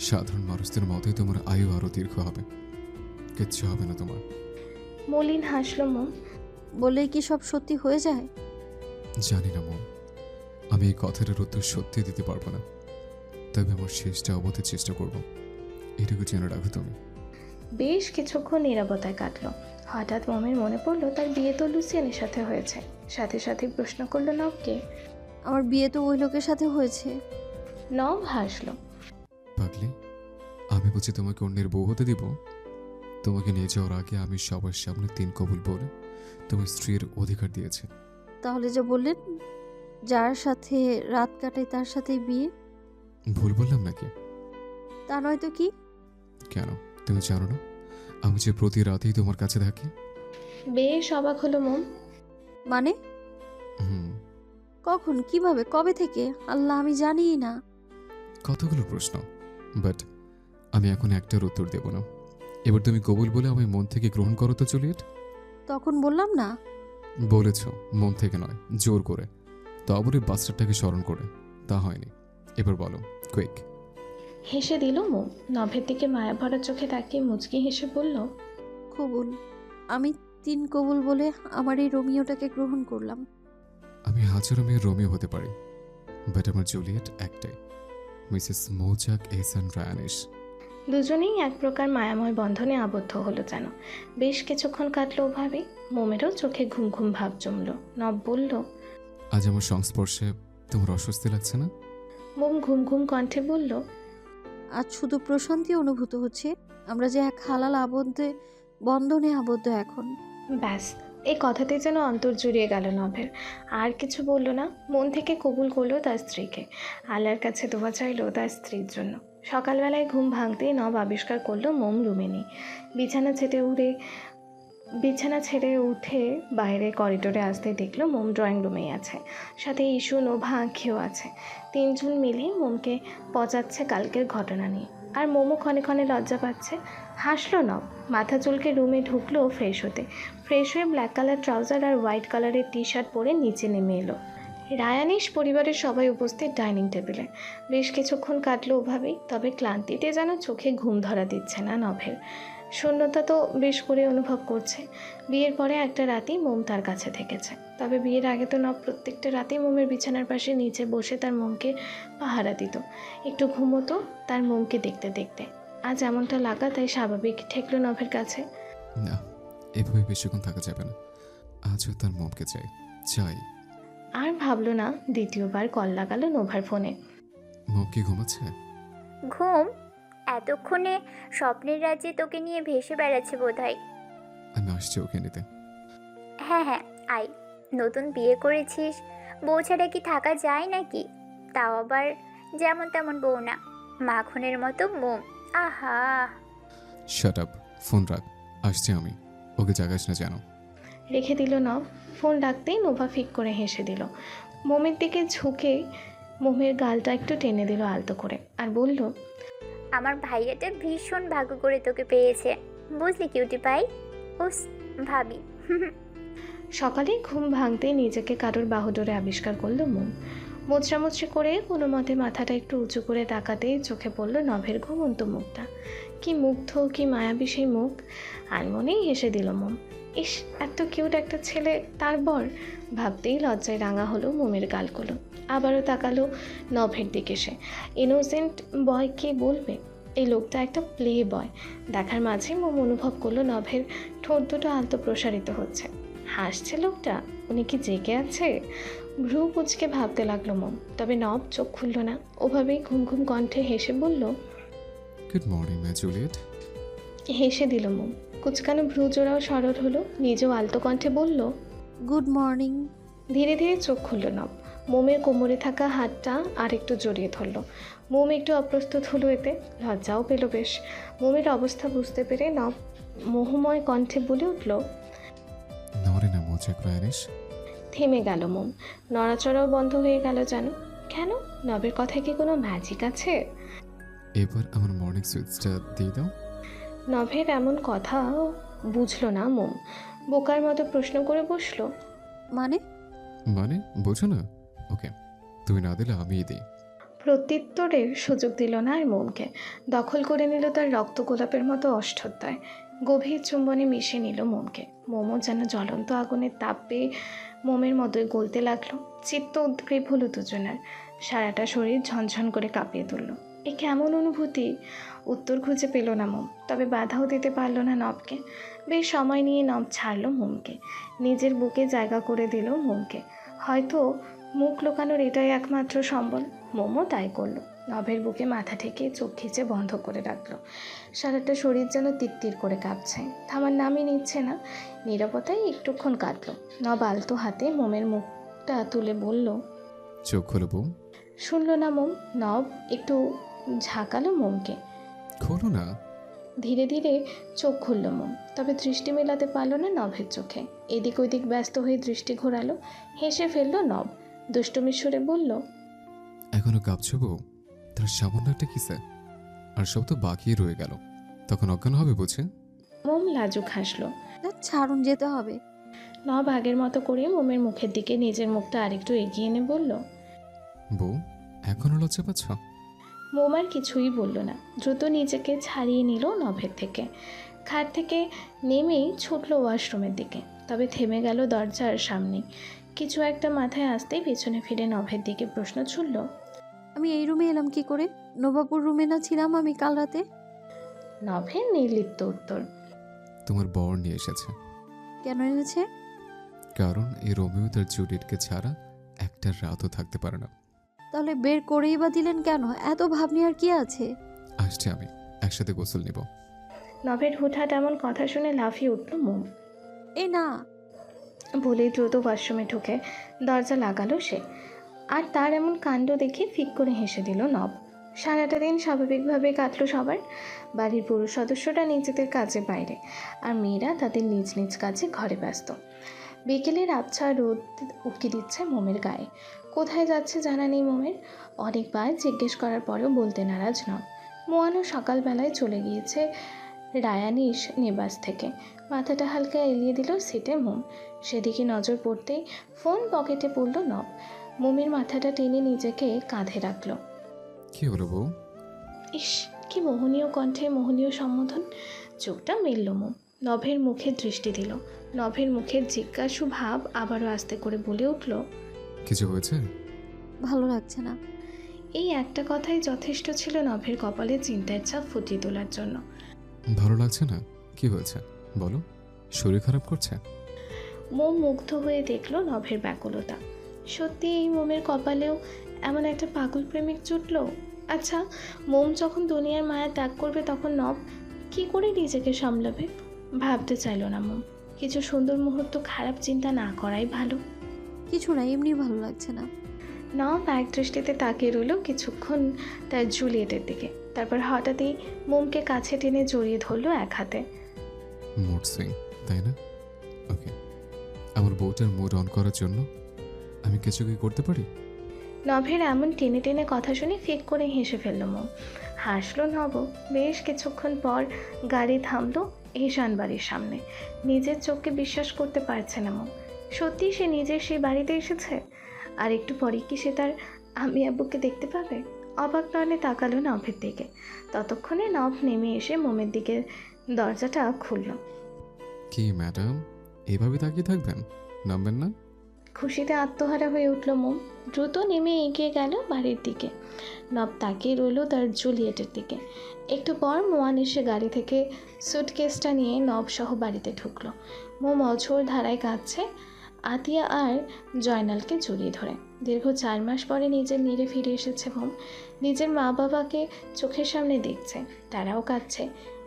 সাধারণ মানুষদের মতোই তোমার আয়ু আরও দীর্ঘ হবে, কিচ্ছু হবে না তোমার। মলিন হাসলো মোম। বললেই কি সব সত্যি হয়ে যায়? জানি না মন, আমি এই কথাটার উত্তর সত্যি দিতে পারবো না, তবে আমার শেষটা অবধি চেষ্টা করব, এটুকু জেনে রাখো তুমি। বেশ কিছুক্ষণ নীরবতায় কাটলো। হঠাৎ মোমের মনে পড়লো তার বিয়ে তো লুসিয়ানের সাথে হয়েছে। সাথে সাথে প্রশ্ন করলো নবকে। আমার বিয়ে তো ওই লোকের সাথে হয়েছে। নব হাসলো। পাগলি, আমি বলছি তোমাকে অন্যের বউ হতে দিব? তোমাকে নিয়ে যাওয়ার আগে আমি সবার সামনে 3 কবুল বলে তোমার স্ত্রীর অধিকার দিয়েছি। তাহলে যে বললেন যার সাথে রাত কাটাই তার সাথেই বিয়ে, ভুল বললাম নাকি? তা নয় তো কি? কেন তুমি জানো না আমি যে প্রতি রাতেই তোমার কাছে থাকি? বেশ অবাক হলো মোম। মানে হুম, কখন, কিভাবে, কবে থেকে? আল্লাহ, আমি জানিই না। কতগুলো প্রশ্ন, বাট আমি এখন একটার উত্তর দেব না। এবার তুমি কবুল বলে আমি মন থেকে গ্রহণ করো তো জুলিয়েট। তখন বললাম না? বলেছ মন থেকে নয়, জোর করে, তবে বাস্টারটাকে স্মরণ করে। তা হয়নি, এবার বলো কুইক। হেসে দিল মোম। নভের দিকে মায়া ভরা চোখে তাকিয়ে মুচকি হেসে বলল, কবুল। আমি 3 কবুল বলে আমার এই রোমিওটাকে গ্রহণ করলাম। আমি হাজারো মেয়ের রোমিও হতে পারি, বাট আমার জুলিয়েট একটাই, মিসেস মৌচাক এহসান রায়ানিশ। দুজনেই এক প্রকার মায়াময় বন্ধনে আবদ্ধ হলো যেন। বেশ কিছুক্ষণ কাটলো ওভাবে। মোমেরও চোখে ঘুম ঘুম ভাব জমলো। নব বলল, আজ আমার সংস্পর্শে তোমার অস্বস্তি লাগছে না? মোম ঘুম ঘুম কণ্ঠে বলল, আজ শুধু প্রশান্তি অনুভূত হচ্ছে। আমরা যে এক হালাল বন্ধনে আবদ্ধ এখন। ব্যাস, এই কথাতে যেন অন্তর জুড়িয়ে গেল নভের। আর কিছু বলল না, মন থেকে কবুল করলো তার স্ত্রীকে। আল্লাহর কাছে দোয়া চাইলো তার স্ত্রীর জন্য। সকালবেলায় ঘুম ভাঙতেই নব আবিষ্কার করলো মোম রুমে নেই। বিছানা ছেড়ে উঠে বাইরে করিডোরে আসতে দেখলো মোম ড্রয়িং রুমেই আছে, সাথে ইস্যু, নোভা, আঁখিও আছে। 3 জন মিলে মোমকে পচাচ্ছে কালকের ঘটনা নিয়ে। আর মোমো ক্ষণে ক্ষণে লজ্জা পাচ্ছে। হাসলো নব। মাথা চুলকে রুমে ঢুকলো ফ্রেশ হতে। ফ্রেশ হয়ে ব্ল্যাক কালার ট্রাউজার আর হোয়াইট কালারের টি-শার্ট পরে নিচে নেমে এলো। রায়ানিশ পরিবারের সবাই উপস্থিত ডাইনিং টেবিলে। বেশ কিছুক্ষণ কাটলো ওভাবেই, তবে ক্লান্তিতে যেন চোখে ঘুম ধরা দিচ্ছে না নভের। শূন্যতা তো বেশ করে অনুভব করছে। বিয়ের পরে একটা রাতেই মোম তার কাছে থেকেছে, তবে বিয়ের আগে তো নব প্রত্যেকটা রাতেই মোমের বিছানার পাশে নিচে বসে তার মোমকে পাহারা দিত। একটু ঘুমোতো তার মোমকে দেখতে দেখতে। আজ এমনটা লাগা তাই স্বাভাবিক ঠেকলো নভের কাছে। না, এভাবে বেশিক্ষণ থাকা যাবে না, আজও তার মমকে চাই চাই। আর ভাবলো না, দ্বিতীয়বার কল লাগালো নোভার ফোনে। মম কি ঘুমাচ্ছে? ঘুম? এতক্ষণে স্বপ্নের রাজ্যে তোকে নিয়ে ভেসে বেড়াচ্ছে বোধহয়। আমি আসছি ওকে নিতে। হ্যাঁ হ্যাঁ, আয়। নতুন বিয়ে করেছিস, বউ ছাড়া কি থাকা যায় নাকি? তাও আবার যেমন তেমন বউ না, মাখনের মতো মোম। আহা। শাট আপ, ফোন রাখ, আসছি আমি। ওকে জাগাস না জানো। রেখে দিল নব। ফোন ডাকতেই নোভা ফিক করে হেসে দিল। মোমের দিকে ঝুঁকে মোমের গালটা একটু টেনে দিল আলতো করে, আর বলল, আমার ভাইয়াটা ভীষণ ভাগ্য করে তোকে পেয়েছে, বুঝলি কিউটি পাই? উস, ভাবি। সকালে ঘুম ভাঙতেই নিজেকে কারোর বাহুডোরে আবিষ্কার করলো মোম। মোচড়ামুচড়ি করে কোনো মতে মাথাটা একটু উঁচু করে তাকাতেই চোখে পড়ল নভের ঘুমন্ত মুখটা। কি মুগ্ধ, কি মায়াবী সেই মুখ। আনমনেই হেসে দিল মোম। ইস, এত কিউট একটা ছেলে তার বর। ভাবতেই লজ্জায় রাঙা হলো মোমের গালগুলো। আবারও তাকালো নভের দিকে সে। ইনোসেন্ট বয় কে বলবে, এই লোকটা একটা প্লে বয়। দেখার মাঝে মোম অনুভব করলো নভের ঠোঁট দুটো আলতো প্রসারিত হচ্ছে। হাসছে লোকটা, উনি কি জেগে আছে? ভ্রু কুচকে ভাবতে লাগলো মোম, তবে নব চোখ খুলল না। ওভাবেই ঘুম ঘুম কণ্ঠে হেসে বলল, গুড মর্নিং ম্যাম জুলিয়েট। হেসে দিল মোম। কুচকানো ভ্রু জোড়াও সরল হলো। নিজেও আলতো কণ্ঠে বলল, গুড মর্নিং। ধীরে ধীরে চোখ খুলল নব। মোমের কোমরে থাকা হাতটা আরেকটু জড়িয়ে ধরল। মোম একটু অপ্রস্তুত হলো এতে, লজ্জাও পেল বেশ। মোমের অবস্থা বুঝতে পেরে নব মোহময় কণ্ঠে বলে উঠল। নড়ে না মোচেক রায়ানিশ। থেমে গেল মোম, নড়াচড়াও বন্ধ হয়ে গেল যেন। কেন? নবের কথায় কি কোনো ম্যাজিক আছে? এবার আমার মর্নিং সুইটসটা দিয়ে দাও। নভের এমন কথা বুঝলো না মোম, বোকার মতো প্রশ্ন করে বসলো। মানে? মানে বোঝো না? ওকে, তুমি না দিলে আমিই দিই। প্রত্যুত্তরের সুযোগ দিল না আর মোমকে, দখল করে নিল তার রক্ত গোলাপের মতো অষ্টতায়, গভীর চুম্বনে মিশে নিল মোমকে। মোমও যেন জ্বলন্ত আগুনের তাপ পেয়ে মোমের মতোই গলতে লাগলো। চিত্ত উদ্গ্রীব হলো দুজনের, সারাটা শরীর ঝনঝন করে কাঁপিয়ে তুলল। এ কেমন অনুভূতি? উত্তর খুঁজে পেল না মোম, তবে বাধাও দিতে পারল না নবকে। বেশ সময় নিয়ে নব ছাড়লো মোমকে, নিজের বুকে জায়গা করে দিল মোমকে। হয়তো মুখ লুকানোর এটাই একমাত্র সম্বল। মোমও তাই করলো, নভের বুকে মাথা ঠেকে চোখ খিচে বন্ধ করে রাখলো। সারাটা শরীর যেন তিরতির করে কাঁপছে, থামার নামই নিচ্ছে না। নীরবতায় একটুক্ষণ কাটলো। নব আলতো হাতে মোমের মুখটা তুলে বলল। চোখ খোলো বউ। শুনল না মোম, নব একটু ঝাঁকালো মোমকে। খোলো না। ধীরে ধীরে চোখ খুলল মোম, তবে দৃষ্টি মেলাতে পারল না নভের চোখে। এদিক ওদিক ব্যস্ত হয়ে দৃষ্টি ঘোরালো, হেসে ফেলল নব, দুষ্টুমির সুরে বলল। এখনো কাঁপছো বউ? তার সামান্য একটা কিসে, আর সব তো বাকি রয়ে গেল, তখন অজ্ঞান হবে বুঝে। মোম লাজুক হাসলো। না, ছাড়ুন, যেতে হবে। নব আগের মতো করে মোমের মুখের দিকে নিজের মুখটা আরেকটু এগিয়ে এনে বলল। বউ এখনো লজ্জা পাচ্ছ? মোম আর কিছুই বলল না, দ্রুত নিজেকে ছাড়িয়ে নিল নভের থেকে। খাট থেকে নেমেই ছুটল ওয়াশরুমের দিকে, তবে থেমে গেল দরজার সামনে। কিছু একটা মাথায় আসতেই পেছনে ফিরে নভের দিকে প্রশ্ন ছুড়ল। আমি এই রুমে এলাম কি করে? নবাবুর রুমে না ছিলাম আমি কাল রাতে? নভের নির্লিপ্ত উত্তর। তোমার বর নিয়ে এসেছে। কেন এনেছে? কারণ এই রোমিও তার জুলিয়েটকে ছাড়া একটা রাতও থাকতে পারে না। তাহলে বের করেই বা দিলেন কেন? এত ভাবনি আর কি আছে? আসছে, আমি একসাথে গোসল নিব। নভের হুটহাট এমন কথা শুনে লাফিয়ে উঠল মোম। এই না, বলেই দ্রুত ওয়াশরুমে ঢুকে দরজা লাগালো সে। আর তার এমন কাণ্ড দেখে ফিক করে হেসে দিল নব। সারাটা দিন স্বাভাবিকভাবে কাটলো সবার। বাড়ির পুরুষ সদস্যরা নিজেদের কাজে বাইরে, আর মেয়েরা তাদের নিজ নিজ কাজে ঘরে ব্যস্ত। বিকেলের আবছা রোদ উকি দিচ্ছে মোমের গায়ে। কোথায় যাচ্ছে জানা নেই মোমের। অনেকবার জিজ্ঞেস করার পরেও বলতে নারাজ নয়। মোয়ানো সকালবেলায় চলে গিয়েছে রায়ানিশ নিবাস থেকে। মাথাটা হালকা এলিয়ে দিল সিটে মোম। সেদিকে নজর পড়তেই ফোন পকেটে পড়ল নব। মোমের মাথাটা টেনে নিজেকে কাঁধে রাখলো। কি হলো বউ? ইস, কি মোহনীয় কণ্ঠে মোহনীয় সম্বোধন। চোখটা মেলল মোম, নভের মুখে দৃষ্টি দিল। নভের মুখের জিজ্ঞাসু ভাব আবারও আস্তে করে বলে উঠল। কিছু হয়েছে? ভালো লাগছে না। এই একটা কথাই যথেষ্ট ছিল নভের কপালে চিন্তার ছাপ ফুটিয়ে তোলার জন্য। ভালো লাগছে না? কি হয়েছে বলো, শরীর খারাপ করছে? মোম মুগ্ধ হয়ে দেখলো নভের ব্যাকুলতা। সত্যি এই মোমের কপালেও এমন একটা পাগল প্রেমিক জুটল। আচ্ছা, মোম যখন দুনিয়ার মায়া ত্যাগ করবে তখন নব কি করে নিজেকে সামলাবে? ভাবতে চাইল না মোম। কিছু সুন্দর মুহূর্ত খারাপ চিন্তা না করাই ভালো। কিছু না, এমনি ভালো লাগছে না। নব এক দৃষ্টিতে তাকিয়ে রইল কিছুক্ষণ তার জুলিয়েটের দিকে, তারপর হঠাৎই মোমকে কাছে টেনে জড়িয়ে ধরলো এক হাতে। মুড সুইং, তাই না? ওকে, আমার বউটার মুড অন করার জন্য আমি কিছু কি করতে পারি? নভের এমন টেনে টেনে কথা শুনে ফিক করে হেসে ফেলল মোম। হাসলো নব। বেশ কিছুক্ষণ পর গাড়ি থামলো ঈশান বাড়ির সামনে। নিজের চোখকে বিশ্বাস করতে পারছে না মোম। সত্যি সে নিজের সেই বাড়িতে এসেছে, আর একটু পরে কি সে তার আমি আব্বুকে দেখতে পাবে? অবাক নয়নে তাকালো নভের দিকে। ততক্ষণে নভ নেমে এসে মোমের দিকে দরজাটা খুলল। কি ম্যাডাম, এভাবে তাকিয়ে থাকবেন, নামবেন না? খুশিতে আত্মহারা হয়ে উঠল মোম। দ্রুত নেমে এগিয়ে গেল বাড়ির দিকে। নব তাকিয়ে রইল তার জুলিয়েটের দিকে। একটু পর মোয়ান এসে গাড়ি থেকে সুটকেসটা নিয়ে নব সহ বাড়িতে ঢুকলো। মোম অঝোর ধারায় কাঁদছে আতিয়া আর জয়নালকে জড়িয়ে ধরে। দীর্ঘ 4 মাস পরে নিজের নীড়ে ফিরে এসেছে মোম। নিজের মা বাবাকে চোখের সামনে দেখছে, তারাও কাঁদছে।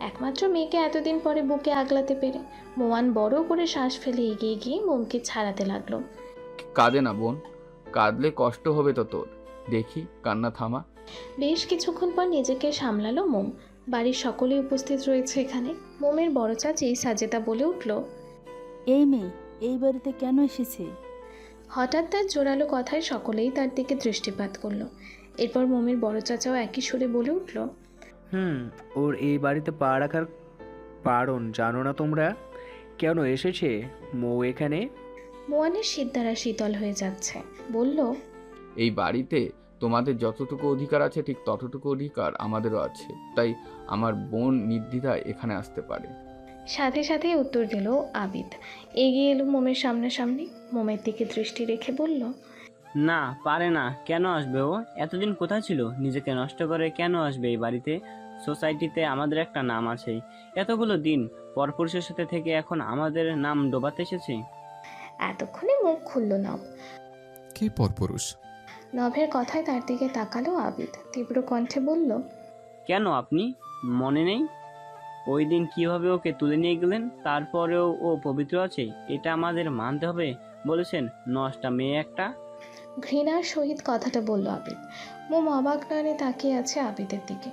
একমাত্র মেয়েকে এতদিন পরে বুকে আগলাতে পেরে মোয়ান বড় করে শ্বাস ফেলে এগিয়ে গিয়ে মোমকে ছাড়াতে লাগলো। কাঁদে না বোন, কাঁদলে কষ্ট হবে তো তোর। দেখি কান্না থামা। বেশ কিছুক্ষণ পর নিজেকে সামলালো মোম। বাড়ির সকলেই উপস্থিত রয়েছে এখানে। মোমের বড় চাচি সাজেদা বলে উঠল, এই মেয়ে এই বাড়িতে কেন এসেছে? হঠাৎ তার জোরালো কথায় সকলেই তার দিকে দৃষ্টিপাত করলো। এরপর মোমের বড় চাচাও একই সুরে বলে উঠল, ওর এই বাড়িতে পা রাখার কারণ জানো না তোমরা? কেন এসেছে মৌ এখানে? মোয়ানের শীতদ্বারা শীতল হয়ে যাচ্ছে। বলল, এই বাড়িতে তোমাদের যতটুকু অধিকার আছে ঠিক ততটুকু অধিকার আমাদেরও আছে, তাই আমার বোন নির্দ্বিধায় এখানে আসতে পারে। সাথে সাথে উত্তর দিল আবিদ। এগিয়ে এলো মোমের সামনাসামনি। মোমের দিকে দৃষ্টি রেখে বলল, না পারে না। কেন আসবে ও? এতদিন কোথায় ছিল? নিজেকে নষ্ট করে কেন আসবে এই বাড়িতে? সোসাইটিতে আমাদের একটা নাম আছে। এতগুলো দিন পরপুরুষের সাথে থেকে এখন আমাদের নাম ডোবাতে এসেছে। এতক্ষণে মুখ খুলল নব। কে পরপুরুষ? নভের কথায় তার দিকে তাকালো আবিদ। তীব্র কণ্ঠে বলল, কেন আপনি মনে নেই ওই দিন কিভাবে ওকে তুলে নিয়ে গেলেন? তারপরেও ও পবিত্র আছে, এটা আমাদের মানতে হবে বলেছেন। নষ্টা মেয়ে একটা। ঘৃণার সহিত কথাটা বলল আবিদ। মোম অবাক নয়নে তাকিয়ে আছে আবিদের দিকে।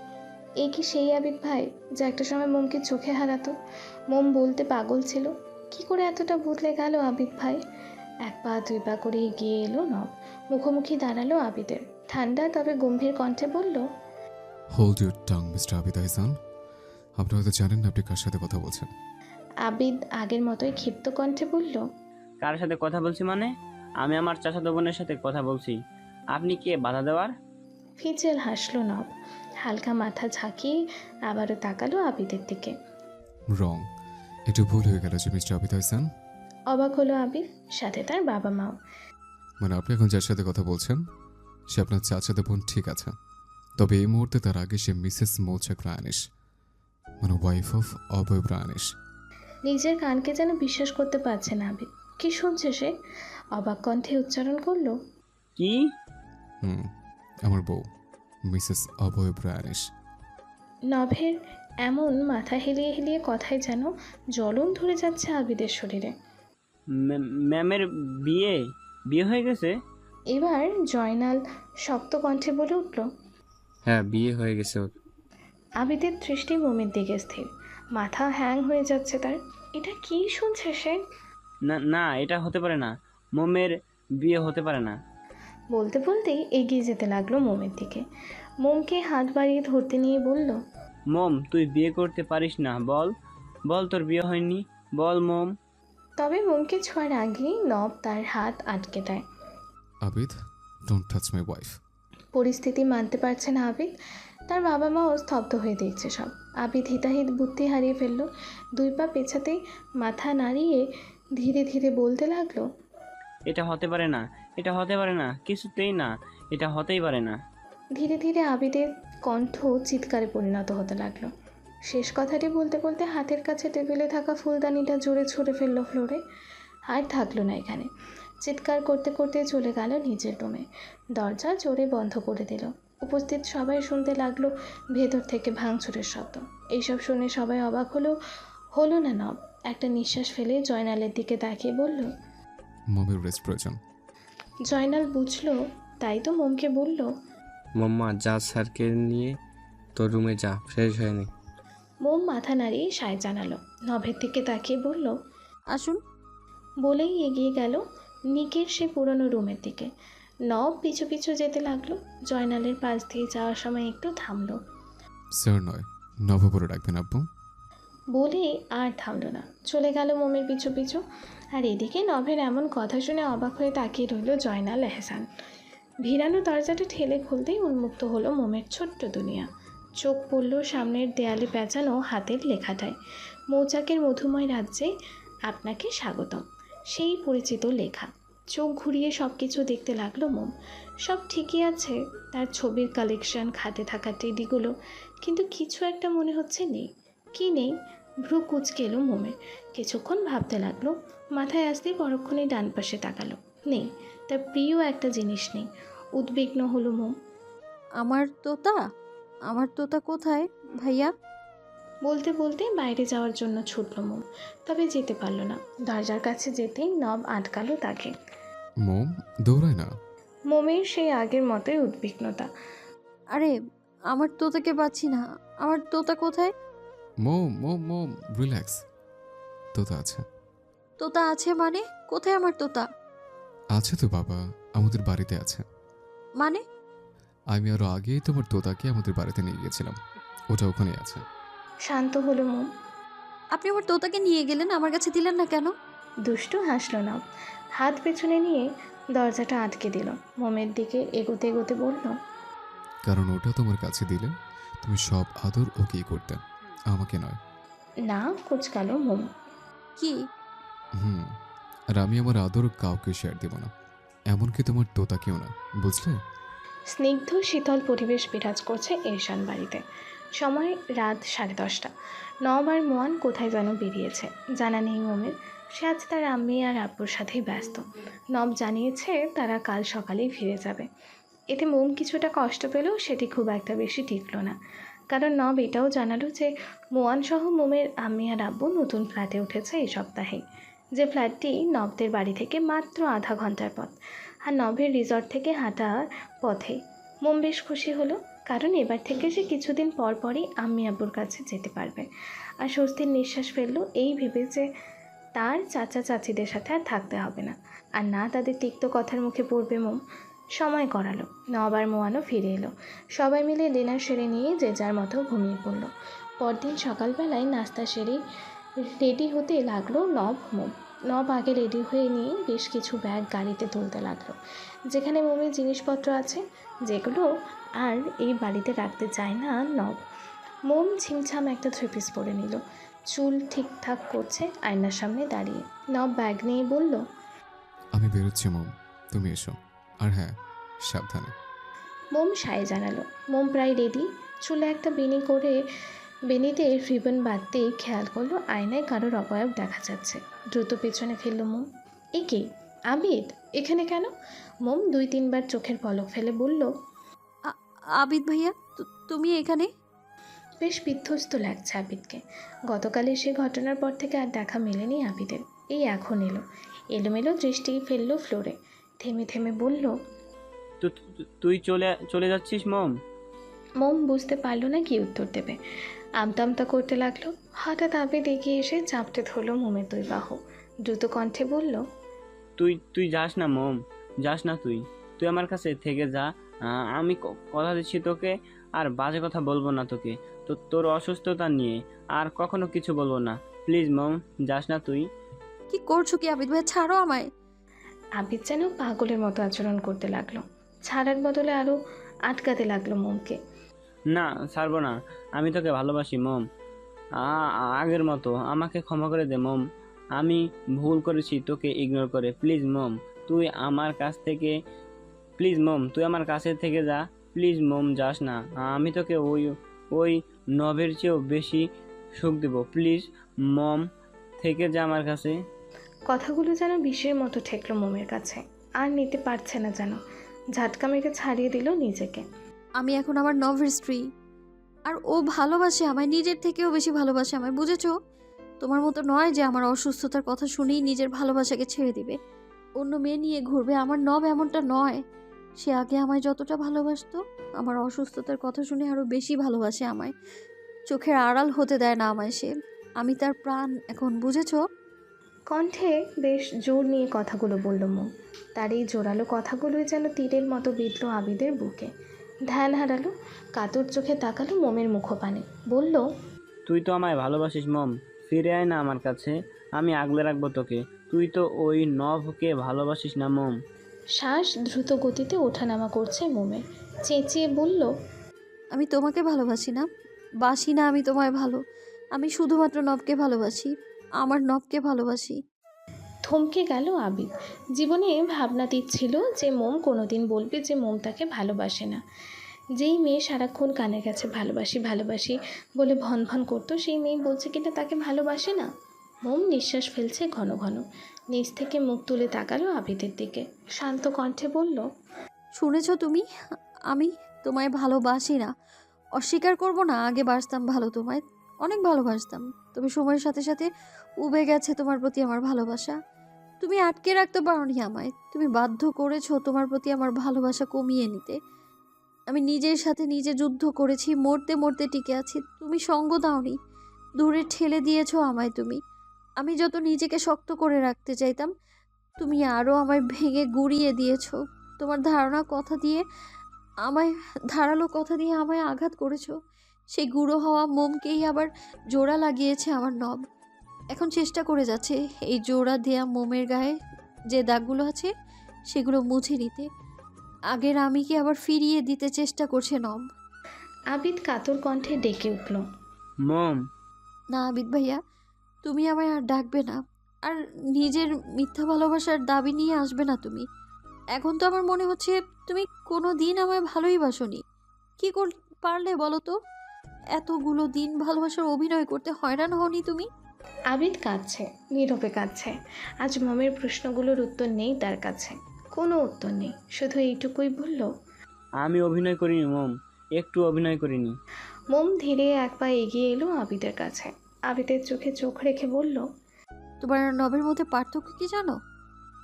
এই কি সেই আবিদ ভাই যা একটা সময় মোমকে চোখে হারাতো? মোম বলতে পাগল ছিল। কি করে এতটা বদলে গেল আবিদ ভাই? এক পা দুই পা করে এগিয়ে এলো নব। মুখোমুখি দাঁড়ালো আবিদের। ঠান্ডা তবে গম্ভীর কণ্ঠে বলল, hold your tongue mister Abid Ahsan. আপনি হয়তো জানেন না আপনি কার সাথে কথা বলছেন। আবিদ আগের মতোই ক্ষিপ্ত কণ্ঠে বলল, কার সাথে কথা বলছি মানে? আমি আমার চাচাতো বোনের সাথে কথা বলছি। আপনি কে বাধা দেওয়ার? ফিচেল হাসলো নব। হালকা মাথা ঝাঁকিয়ে আবারও তাকালো আবিদের দিকে। রং, একটু ভুল হয়ে গেল যে মিস্টার আবিদ আহসান। অবাক হলো আবিদ, সাথে তার বাবা মাও। মানে আপনি এখন যার সাথে কথা বলছেন সে আপনার চাচাতো বোন, ঠিক আছে, তবে এই মুহূর্তে তার আগে সে মিসেস মৌচাক রায়ানিশ, মানে ওয়াইফ অফ অবয়ব রায়ানিশ। নিজের কানকে যেন বিশ্বাস করতে পারছে না আবিদ। কি শুনছে সে? অবাক কণ্ঠে উচ্চারণ করলো, কি? আমার বউ মিসেস অবয়ব রায়ানিশ। নভের এমন মাথা হেলিয়ে হেলিয়ে কথায় যেন জ্বলন ধরে যাচ্ছে আবিদের শরীরে। ম্যামের বিয়ে বিয়ে হয়ে গেছে? এবার জয়নাল শক্ত কণ্ঠে বলে উঠল, হ্যাঁ বিয়ে হয়ে গেছে ওর। আবিদের দৃষ্টি মোমের দিকে স্থির। মাথা হ্যাং হয়ে যাচ্ছে তার। এটা কি শুনছে সে? না না, এটা হতে পারে না। মোমের বিয়ে হতে পারে না। বলতে বলতেই এগিয়ে যেতে লাগলো মোমের দিকে। মোমকে হাত বাড়িয়ে ধরতে নিয়ে বলল, মোম তুই বিয়ে করতে পারিস না? বল বল তোর বিয়ে হয়নি, বল মোম। তবে মোমকে ছোঁয়ার আগেই নব তার হাত আটকে দেয়। Abid, don't touch my wife. পরিস্থিতি মানতে পারছে না আবিদ। তার বাবা মাও স্তব্ধ হয়ে দেখছে সব। আবিদ হিতাহিত বুদ্ধি হারিয়ে ফেলল। দুই পা পেছাতেই মাথা নাড়িয়ে ধীরে ধীরে বলতে লাগলো, এটা হতে পারে না, এটা হতে পারে না, কিছুতেই না, এটা হতেই পারে না। ধীরে ধীরে আবিদের কণ্ঠ চিৎকারে পরিণত হতে লাগলো। শেষ কথাটি বলতে বলতে হাতের কাছে টেবিলে থাকা ফুলদানিটা জোরে ছুঁড়ে ফেললো ফ্লোরে। আর থাকলো না এখানে। চিৎকার করতে করতে চলে গেল নিজের রুমে। দরজা জোরে বন্ধ করে দিল। উপস্থিত সবাই শুনতে লাগলো ভেতর থেকে ভাঙচুরের শব্দ। এইসব শুনে সবাই অবাক হলো না নব। একটা নিঃশ্বাস ফেলে জয়নালের দিকে তাকিয়ে বলল, মমের রেস্ট প্রয়োজন। জয়নাল বুঝলো, তাই তো মোমকে বলল, মাম্মা যা স্যারকে নিয়ে তোর রুমে যা, ফ্রেশ হয়ে নে। মোম মাথা নাড়িয়ে সায় জানালো। নভের দিকে তাকিয়ে বলল, আসুন। বলেই এগিয়ে গেল নিকের সে পুরনো রুমের দিকে। নব পিছু পিছু যেতে লাগলো। জয়নালের পাশ দিয়ে যাওয়ার সময় একটু থামলো। স্যার নয়, নববরে ডাকবেন আব্বু। বলে আর থামলো না, চলে গেল মোমের পিছু পিছু। আর এদিকে নভের এমন কথা শুনে অবাক হয়ে তাকিয়ে রইল জয়নাল এহসান। ভিড়ানো দরজাটা ঠেলে খুলতেই উন্মুক্ত হলো মোমের ছোট্ট দুনিয়া। চোখ পড়ল সামনের দেয়ালে পেঁচানো হাতের লেখাটায়, মৌচাকের মধুময় রাজ্যে আপনাকে স্বাগতম। সেই পরিচিত লেখা। চোখ ঘুরিয়ে সব কিছু দেখতে লাগলো মোম। সব ঠিকই আছে, তার ছবির কালেকশন, খাতে থাকা টেডিগুলো, কিন্তু কিছু একটা মনে হচ্ছে নেই। কি নেই? ভ্রু কুঁচকে এলো মোমের। কিছুক্ষণ ভাবতে লাগলো। মাথায় আসতেই পরক্ষণে ডান পাশে তাকালো। নেই, তার প্রিয় একটা জিনিস নেই। উদ্বিগ্ন হলো মোম। আমার তোতা কোথায় ভাইয়া? বলতে বলতে বাইরে যাওয়ার জন্য ছুটল মোম, তবে যেতে পারল না। দরজার কাছে যেতেই নব আটকালো তাকে। মোম, দৌড়ায় না। মোমের সেই আগের মতোই উদ্বিগ্নতা। আরে আমার তোতাকে পাচ্ছি না, আমার তোতা কোথায়? মোম মোম মোম রিল্যাক্স, তোতা আছে। তোতা আছে মানে? কোথায় আমার তোতা? আছে তো বাবা, আমাদের বাড়িতে আছে। মানে? আমি আরো আগেই তোমার তোতাকে আমাদের বাড়িতে নিয়ে গিয়েছিলাম, ওটা ওখানে আছে। শান্ত হলো মোম। আপনি আমার তোতাকে নিয়ে গেলেন, আমার কাছে দিলেন না কেন? দুষ্টু হাসল নব, হাত পেছনে নিয়ে দরজাটা আটকে দিল। মোমের দিকে এগোতে এগোতে বলল, কারণ ওটা তোমার কাছে দিলে তুমি সব আদর ওকেই করতে, আমাকে নয়। না কুচকালো মোম। কি? আর আমি আমার আদর কাউকে শেয়ার দেব না, এমনকি তোমার তোতাকেও না, বুঝলে? স্নিগ্ধ শীতল পরিবেশ বিরাজ করছে এরশান বাড়িতে। সময় রাত 10:30। নব আর মোয়ান কোথায় যেন বেরিয়েছে, জানা নেই মোমের। সে আজ তার আম্মি আর আব্বুর সাথেই ব্যস্ত। নব জানিয়েছে তারা কাল সকালেই ফিরে যাবে। এতে মোম কিছুটা কষ্ট পেলেও সেটি খুব একটা বেশি টিকল না, কারণ নব এটাও জানালো যে মোয়ান সহ মোমের আম্মি আর আব্বু নতুন ফ্ল্যাটে উঠেছে এই সপ্তাহে, যে ফ্ল্যাটটি নবদের বাড়ি থেকে মাত্র আধা ঘন্টার পথ, আর নবের রিসর্ট থেকে হাঁটার পথে। মোম বেশ খুশি হলো, কারণ এবার থেকে সে কিছুদিন পর পরই আম্মি আব্বুর কাছে যেতে পারবে। আর স্বস্তির নিঃশ্বাস ফেললো এই ভেবে যে তার চাচা চাচিদের সাথে আর থাকতে হবে না, আর না তাদের তিক্ত কথার মুখে পড়বে মোম। সময় করালো, নব আর মোয়ানও ফিরে এলো। সবাই মিলে ডিনার সেরে নিয়ে যে যার মতো ঘুমিয়ে পড়লো। পরদিন সকালবেলায় নাস্তা সেরে রেডি হতে লাগলো নব মোম। নব আগে রেডি হয়ে নিয়ে বেশ কিছু ব্যাগ গাড়িতে তুলতে লাগলো, যেখানে মোমের জিনিসপত্র আছে, যেগুলো আর এই বাড়িতে রাখতে চায় না নব। মোম ছিমছাম একটা 3 পিস পরে নিল, চুল ঠিকঠাক করছে আয়নার সামনে দাঁড়িয়ে। নব ব্যাগ নিয়ে বলল, আমি বেরোচ্ছি মোম, তুমি এসো। আর হ্যাঁ, সাবধানে। মোম সায় জানালো। মোম প্রায় রেডি, চুলে একটা বেনি করে বেনিতে রিবন বাঁধতেই খেয়াল করলো আয়নায় কারোর অবয়ব দেখা যাচ্ছে। দ্রুত পেছনে ফেলল মোম। এ কে? আবিদ এখানে কেন? মোম 2-3 বার চোখের পলক ফেলে বলল, আবিদ ভাইয়া, তুমি এখানে? বেশ বিধ্বস্ত লাগছে আবিদকে। গতকালের সে ঘটনার পর থেকে আর দেখা মেলেনি আবিদের। এই এখন এলো। এলোমেলো দৃষ্টি ফেললো ফ্লোরে, থেমে থেমে বলল, তুই চলে চলে যাচ্ছিস মম? মোম বুঝতে পারলো না কি উত্তর দেবে, আমতা আমতা করতে লাগলো। হঠাৎ আবিদ এগিয়ে এসে চাপটে ধরলো মোমের 2 বাহু, দ্রুত কণ্ঠে বলল, তুই যাস না মম, যাস না তুই তুই আমার কাছে থেকে যা। আমি কথা দিচ্ছি তোকে, আর বাজে কথা বলবো না তোকে, তোর অসুস্থতা নিয়ে আর কখনো কিছু বলবো না। প্লিজ মম, যাস না তুই। কি করছো কি আবিদ ভাইয়া? ছাড়ো আমায়। আবিদ যেন পাগলের মতো আচরণ করতে লাগলো, ছাড়ার বদলে আরও আটকাতে লাগলো মোমকে। না, ছাড়বো না, আমি তোকে ভালোবাসি মম। আগের মতো আমাকে ক্ষমা করে দে মম, আমি ভুল করেছি তোকে ইগনোর করে। প্লিজ মম, তুই আমার কাছ থেকে, প্লিজ মম, তুই আমার কাছে থেকে যা। প্লিজ মম, যাস না। আমি তোকে ওই নবের চেয়েও বেশি সুখ দেব। প্লিজ মম, থেকে যা আমার কাছে। কথাগুলো যেন বিষের মতো ঠেকলো মোমের কাছে, আর নিতে পারছে না, যেন ঝাটকা মেরে ছাড়িয়ে দিল নিজেকে। আমি এখন আমার নভের স্ত্রী, আর ও ভালোবাসে আমায়, নিজের থেকেও বেশি ভালোবাসে আমায়, বুঝেছো? তোমার মতো নয় যে আমার অসুস্থতার কথা শুনেই নিজের ভালোবাসাকে ছেড়ে দিবে, অন্য মেয়ে নিয়ে ঘুরবে। আমার নব এমনটা নয়। সে আগে আমায় যতটা ভালোবাসতো, আমার অসুস্থতার কথা শুনে আরও বেশি ভালোবাসে আমায়। চোখের আড়াল হতে দেয় না আমায় সে। আমি তার প্রাণ এখন, বুঝেছো? কণ্ঠে বেশ জোর নিয়ে কথাগুলো বলল মোম। তার এই জোরালো কথাগুলোই যেন তীরের মতো বিঁধল আবিদের বুকে। ধ্যান হারালো, কাতর চোখে তাকালো মোমের মুখপানে, বলল, তুই তো আমায় ভালোবাসিস মম, ফিরে আয় না আমার কাছে, আমি আগলে রাখবো তোকে। তুই তো ওই নভকে ভালোবাসিস না মম। শ্বাস দ্রুত গতিতে ওঠানামা করছে মোমের, চেঁচিয়ে বলল, আমি তোমাকে ভালোবাসি না, বাসি না আমি তোমায় ভালো। আমি শুধুমাত্র নবকে ভালোবাসি, আমার নবকে ভালোবাসি। থমকে গেল আবিদ। জীবনে ভাবনাতীত ছিল যে মোম কোনোদিন বলবে যে মোম তাকে ভালোবাসে না। যেই মেয়ে সারাক্ষণ কানের কাছে ভালোবাসি ভালোবাসি বলে ভন ভন করতো, সেই মেয়ে বলছে কিনা তাকে ভালোবাসে না। মোম নিঃশ্বাস ফেলছে ঘন ঘন, নিচ থেকে মুখ তুলে তাকালো আবিদের দিকে, শান্ত কণ্ঠে বলল, শুনেছ তুমি? আমি তোমায় ভালোবাসি না, অস্বীকার করব না। আগে বাসতাম ভালো, তোমায় অনেক ভালোবাসতাম, তবে সময়ের সাথে সাথে উবে গেছে তোমার প্রতি আমার ভালোবাসা। তুমি আটকে রাখতে পারোনি আমায়। তুমি বাধ্য করেছো তোমার প্রতি আমার ভালোবাসা কমিয়ে নিতে। আমি নিজের সাথে নিজে যুদ্ধ করেছি, মরতে মরতে টিকে আছি। তুমি সঙ্গ দাওনি, দূরে ঠেলে দিয়েছো আমায় তুমি। আমি যত নিজেকে শক্ত করে রাখতে চাইতাম, তুমি আরও আমায় ভেঙে গুঁড়িয়ে দিয়েছো। তোমার ধারালো কথা দিয়ে আমায় আঘাত করেছো। সেই গুঁড়ো হওয়া মোমকেই আবার জোড়া লাগিয়েছে আমার নব। এখন চেষ্টা করে যাচ্ছে এই জোড়া দেয়া মোমের গায়ে যে দাগগুলো আছে সেগুলো মুছে নিতে। আগের আমিকে আবার ফিরিয়ে দিতে চেষ্টা করছে নব। আবিদ কাতর কণ্ঠে ডেকে উঠল। মম। না আবিদ ভাইয়া, তুমি আমায় আর ডাকবে না, আর নিজের মিথ্যা ভালোবাসার দাবি নিয়ে আসবে না তুমি। এখন তো আমার মনে হচ্ছে তুমি কোনো দিন আমায় ভালোই বাসোনি। কি পারলে বলো তো? এতগুলো দিন ভালোবাসার অভিনয় করতে হয়রান হওনি তুমি? আবিদ কাঁদছে, নীরবে কাঁদছে। আজ মমের প্রশ্নগুলোর উত্তর নেই তার কাছে, কোনো উত্তর নেই। শুধু এইটুকুই বলল, আমি অভিনয় করিনি মম, একটু অভিনয় করিনি। মোম ধীরে এক পা এগিয়ে এলো আবিদের কাছে। আবিদের চোখে চোখ রেখে বলল, তোমার আর নবের মধ্যে পার্থক্য কি জানো?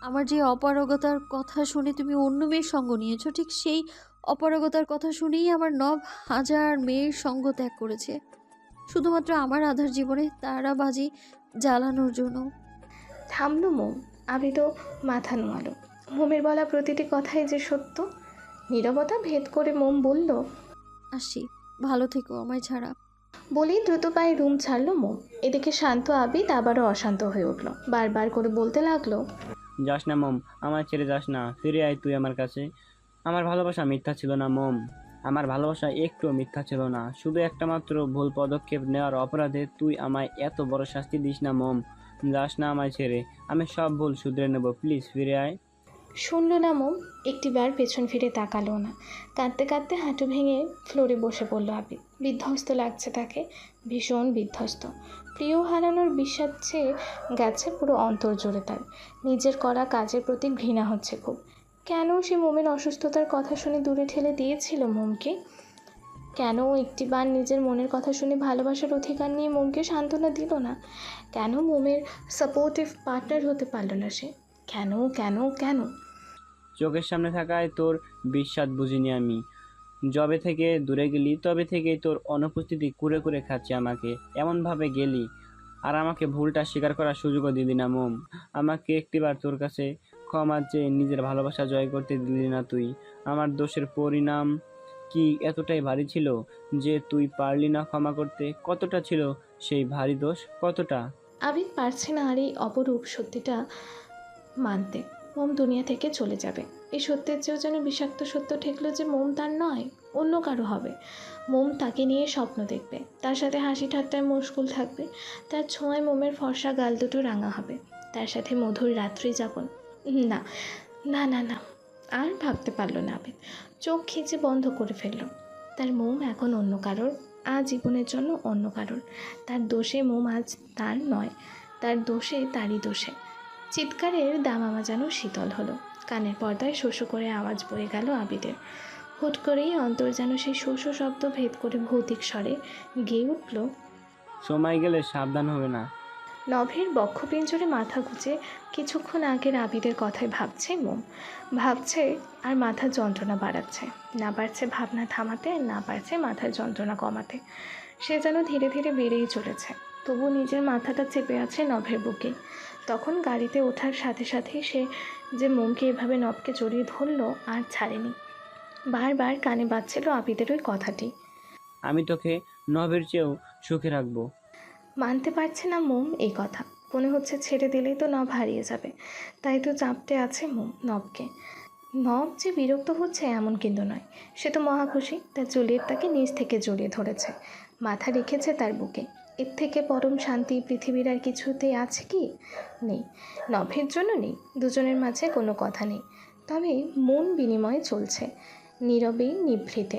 আমার যে অপারগতার কথা শুনে তুমি অন্য মেয়ের সঙ্গ নিয়েছো, ঠিক সেই অপারগতার কথা শুনেই আমার নব হাজার মেয়ের সঙ্গ ত্যাগ করেছে, শুধুমাত্র আমার আধার জীবনে তারাবাজি জ্বালানোর জন্য। থামলো মোম। আবিদও মাথা নোয়ালো। মোমের বলা প্রতিটি কথাই যে সত্য। নীরবতা ভেদ করে মোম বলল, আসি, ভালো থেকো আমায় ছাড়া। বলেই দ্রুত পায়ে রুম ছাড়লো মোম। এদিকে শান্ত আবিদ আবারও অশান্ত হয়ে উঠল। বারবার করে বলতে লাগলো, যাস না মম, আমার ছেড়ে যাস না, ফিরে আয় তুই আমার কাছে। আমার ভালোবাসা মিথ্যা ছিল না মম, আমার ভালোবাসা একটুও মিথ্যা ছিল না। শুধু একটা মাত্র ভুল পদক্ষেপ নেওয়ার অপরাধে তুই আমায় এত বড় শাস্তি দিস না মম। যাস না আমায় ছেড়ে, আমি সব ভুল শুধরে নেব, প্লিজ ফিরে আয়। শুনল না মোম, একটিবার পেছন ফিরে তাকালো না। কাঁদতে কাঁদতে হাঁটু ভেঙে ফ্লোরে বসে পড়ল আবিদ। বিধ্বস্ত লাগছে তাকে, ভীষণ বিধ্বস্ত। প্রিয় হারানোর বিষাদ চেয়ে গেছে পুরো অন্তর জুড়ে তার। নিজের করা কাজের প্রতি ঘৃণা হচ্ছে খুব। কেন সে মোমের অসুস্থতার কথা শুনে দূরে ঠেলে দিয়েছিল মোমকে? কেন একটিবার নিজের মনের কথা শুনে ভালোবাসার অধিকার নিয়ে মোমকে সান্ত্বনা দিল না? কেন মোমের সাপোর্টিভ পার্টনার হতে পারল না সে? কেন কেন কেন? চোখের সামনে থাকায় তোর বিশ্বাস বুঝিনি আমি। যবে থেকে দূরে গেলি তবে থেকেই তোর অনুপস্থিতি কুরে কুরে খাচ্ছে আমাকে। এমনভাবে গেলি আর আমাকে ভুলটা স্বীকার করার সুযোগও দিলি না মম। আমাকে একটিবার তোর কাছে ক্ষমা চেয়ে নিজের ভালোবাসা জয় করতে দিলি না তুই। আমার দোষের পরিণাম কি এতটাই ভারী ছিল যে তুই পারলি না ক্ষমা করতে? কতটা ছিল সেই ভারী দোষ, কতটা? আবিদ পারছে না আর এই অপরূপ সত্যিটা মানতে। মোম দুনিয়া থেকে চলে যাবে, এই সত্যের চেয়েও যেন বিষাক্ত সত্য ঠেকলো যে মোম তার নয়, অন্য কারো হবে। মোম তাকে নিয়ে স্বপ্ন দেখবে, তার সাথে হাসি ঠাট্টায় মশগুল থাকবে, তার ছোঁয়ায় মোমের ফর্সা গাল দুটো রাঙা হবে, তার সাথে মধুর রাত্রি যাপন। না না না না, আর ভাবতে পারলো না আবিদ। চোখ খিচে বন্ধ করে ফেলল। তার মোম এখন অন্য কারোর, আজীবনের জন্য অন্য কারোর। তার দোষে মোম আজ তার নয়, তার দোষে তারই দোষে। চিৎকারের দামামা যেন শীতল হলো। কানের পর্দায় শোষো করে আওয়াজ বয়ে গেল আবিদের। হুট করেই অন্তর যেন সেই শোষো শব্দ ভেদ করে ভৌতিক স্বরে গেয়ে উঠল, সময় গেলে সাবধান হবে না। নভের বক্ষপিঞ্জরে মাথা গুঁজে কিছুক্ষণ আগের আবিদের কথায় ভাবছে মোম। ভাবছে আর মাথার যন্ত্রণা বাড়াচ্ছে। না পারছে ভাবনা থামাতে, না পারছে মাথার যন্ত্রণা কমাতে। সে যেন ধীরে ধীরে বেড়েই চলেছে, তবু নিজের মাথাটা চেপে আছে নভের বুকে। তখন গাড়িতে ওঠার সাথে সাথেই সে যে মোমকে এভাবে নভকে জড়িয়ে ধরল আর ছাড়েনি। বারবার কানে বাজছিল আবিদের ওই কথাটি, আমি তোকে নভের চেয়েও সুখে রাখবো। মানতে পারছে না মোম এই কথা। মনে হচ্ছে ছেড়ে দিলেই তো নভ হারিয়ে যাবে, তাই তো চাপটে আছে মোম নভকে। নভ যে বিরক্ত হচ্ছে এমন কিন্তু নয়, সে তো মহা খুশি। তার জুলিয়েট তাকে নিজ থেকে জড়িয়ে ধরেছে, মাথা রেখেছে তার বুকে। এর থেকে পরম শান্তি পৃথিবীর আর কিছুতেই আছে কি? নেই, নভের জন্য নেই। দুজনের মাঝে কোনো কথা নেই, তবে মন বিনিময়ে চলছে, নীরবেই নিভৃতে।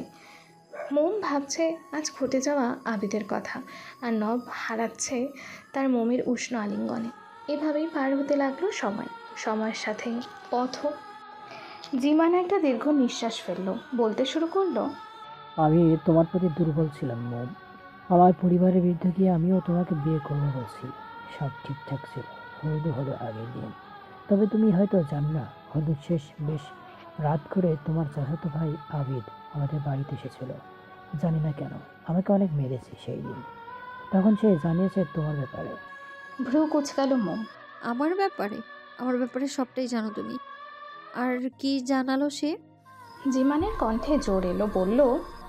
মোম ভাবছে আজ ঘটে যাওয়া আবিদের কথা, আর নভ হারাচ্ছে তার মোমের উষ্ণ আলিঙ্গনে। এভাবেই পার হতে লাগলো সময়। সময়ের সাথে পথও। জিমান একটা দীর্ঘ নিঃশ্বাস ফেললো, বলতে শুরু করলো, আমি তোমার প্রতি দুর্বল ছিলাম মম। আমার পরিবারের বিরুদ্ধে গিয়ে আমিও তোমাকে বিয়ে করে বলছি। সব ঠিকঠাক ছিল, হলুদ হলো আগের দিন। তবে তুমি হয়তো জান না, হলুদ শেষ বেশ রাত করে তোমার চাচাতো ভাই আবিদ আমাদের বাড়িতে এসেছিল। জানি না কেন আমাকে অনেক মেরেছে সেই দিন। তখন সে জানিয়েছে তোমার ব্যাপারে। ভ্রু কুচকালো মোম। আমার ব্যাপারে? আমার ব্যাপারে সবটাই জানো তুমি। আর কি জানালো সে? জিমানের কণ্ঠে জোর এলো, বলল,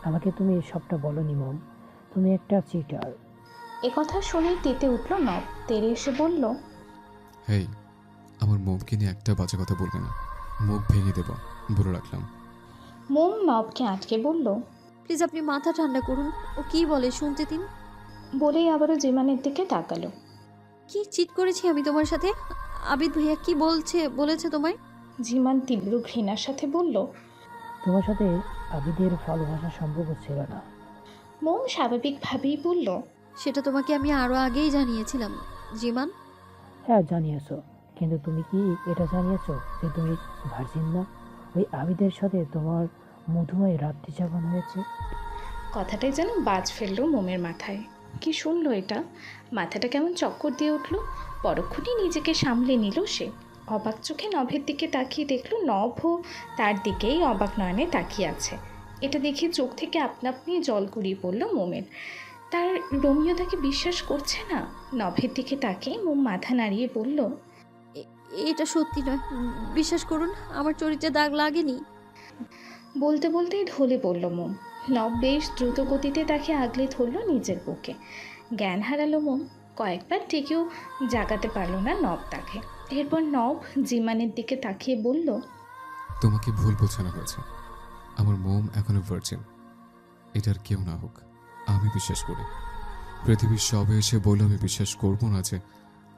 আমাকে তুমি সবটা বলনি মম, তুমি একটা চিটার। কথা শুনেই তেতে উঠল নব। তেরে এসে বলল, হেই, আমার মোমকে নিয়ে একটা বাজে কথা বলবে না, মুখ ভেঙে দেব, বলে রাখলাম। মোম নবকে আটকে বলল, প্লিজ আপনি মাথা ঠান্ডা করুন, ও কি বলে শুনতে দিন। বলেই আবারও জিমানের দিকে তাকালো। কি চিট করেছি আমি তোমার সাথে? আবিদ ভাইয়া কি বলেছে তোমায়? জিমান তীব্র ঘৃণার সাথে বলল, তোমার সাথে আবিদের ভালোবাসা সম্ভব ছিল না। মোম স্বাভাবিকভাবেই বলল, সেটা তোমাকে আমি আরো আগেই জানিয়েছিলাম জিমান। হ্যাঁ জানিয়েছো, কিন্তু তুমি কি এটা জানিয়েছো যে তুমি ভার্জিন না? ওই আবিদের সাথে তোমার মধুময় রাত্রি যাপন হয়েছে। কথাটাই যেন বাজ ফেললো মোমের মাথায়। কি শুনলো এটা? মাথাটা কেমন চক্কর দিয়ে উঠল। পরক্ষণই নিজেকে সামলে নিল সে। অবাক চোখে নভের দিকে তাকিয়ে দেখলো নভও তার দিকেই অবাক নয়নে তাকিয়ে আছে। এটা দেখে চোখ থেকে আপনা আপনি জল গড়িয়ে পড়ল মোমের। তার রোমিও তাকে বিশ্বাস করছে না। নভের দিকে তাকিয়ে মোম মাথা নাড়িয়ে বলল, এটা সত্যি নয়, বিশ্বাস করুন, আমার চরিত্রে দাগ লাগেনি। বলতে বলতেই ঢলে পড়ল মোম। নব বেশ দ্রুত গতিতে তাকে আগলে ধরল নিজের বুকে। জ্ঞান হারালো মোম। কয়েকবার টেকেও জাগাতে পারল না নব তাকে। এরপর নব জিমানের দিকে তাকিয়ে বলল, তোমাকে ভুল বোঝানো হয়েছে, আমার মোম এখনো ভার্জিন। এটার কেউ না হোক, আমি বিশ্বাস করি। পৃথিবীর সবে এসে বলে আমি বিশ্বাস করবো না যে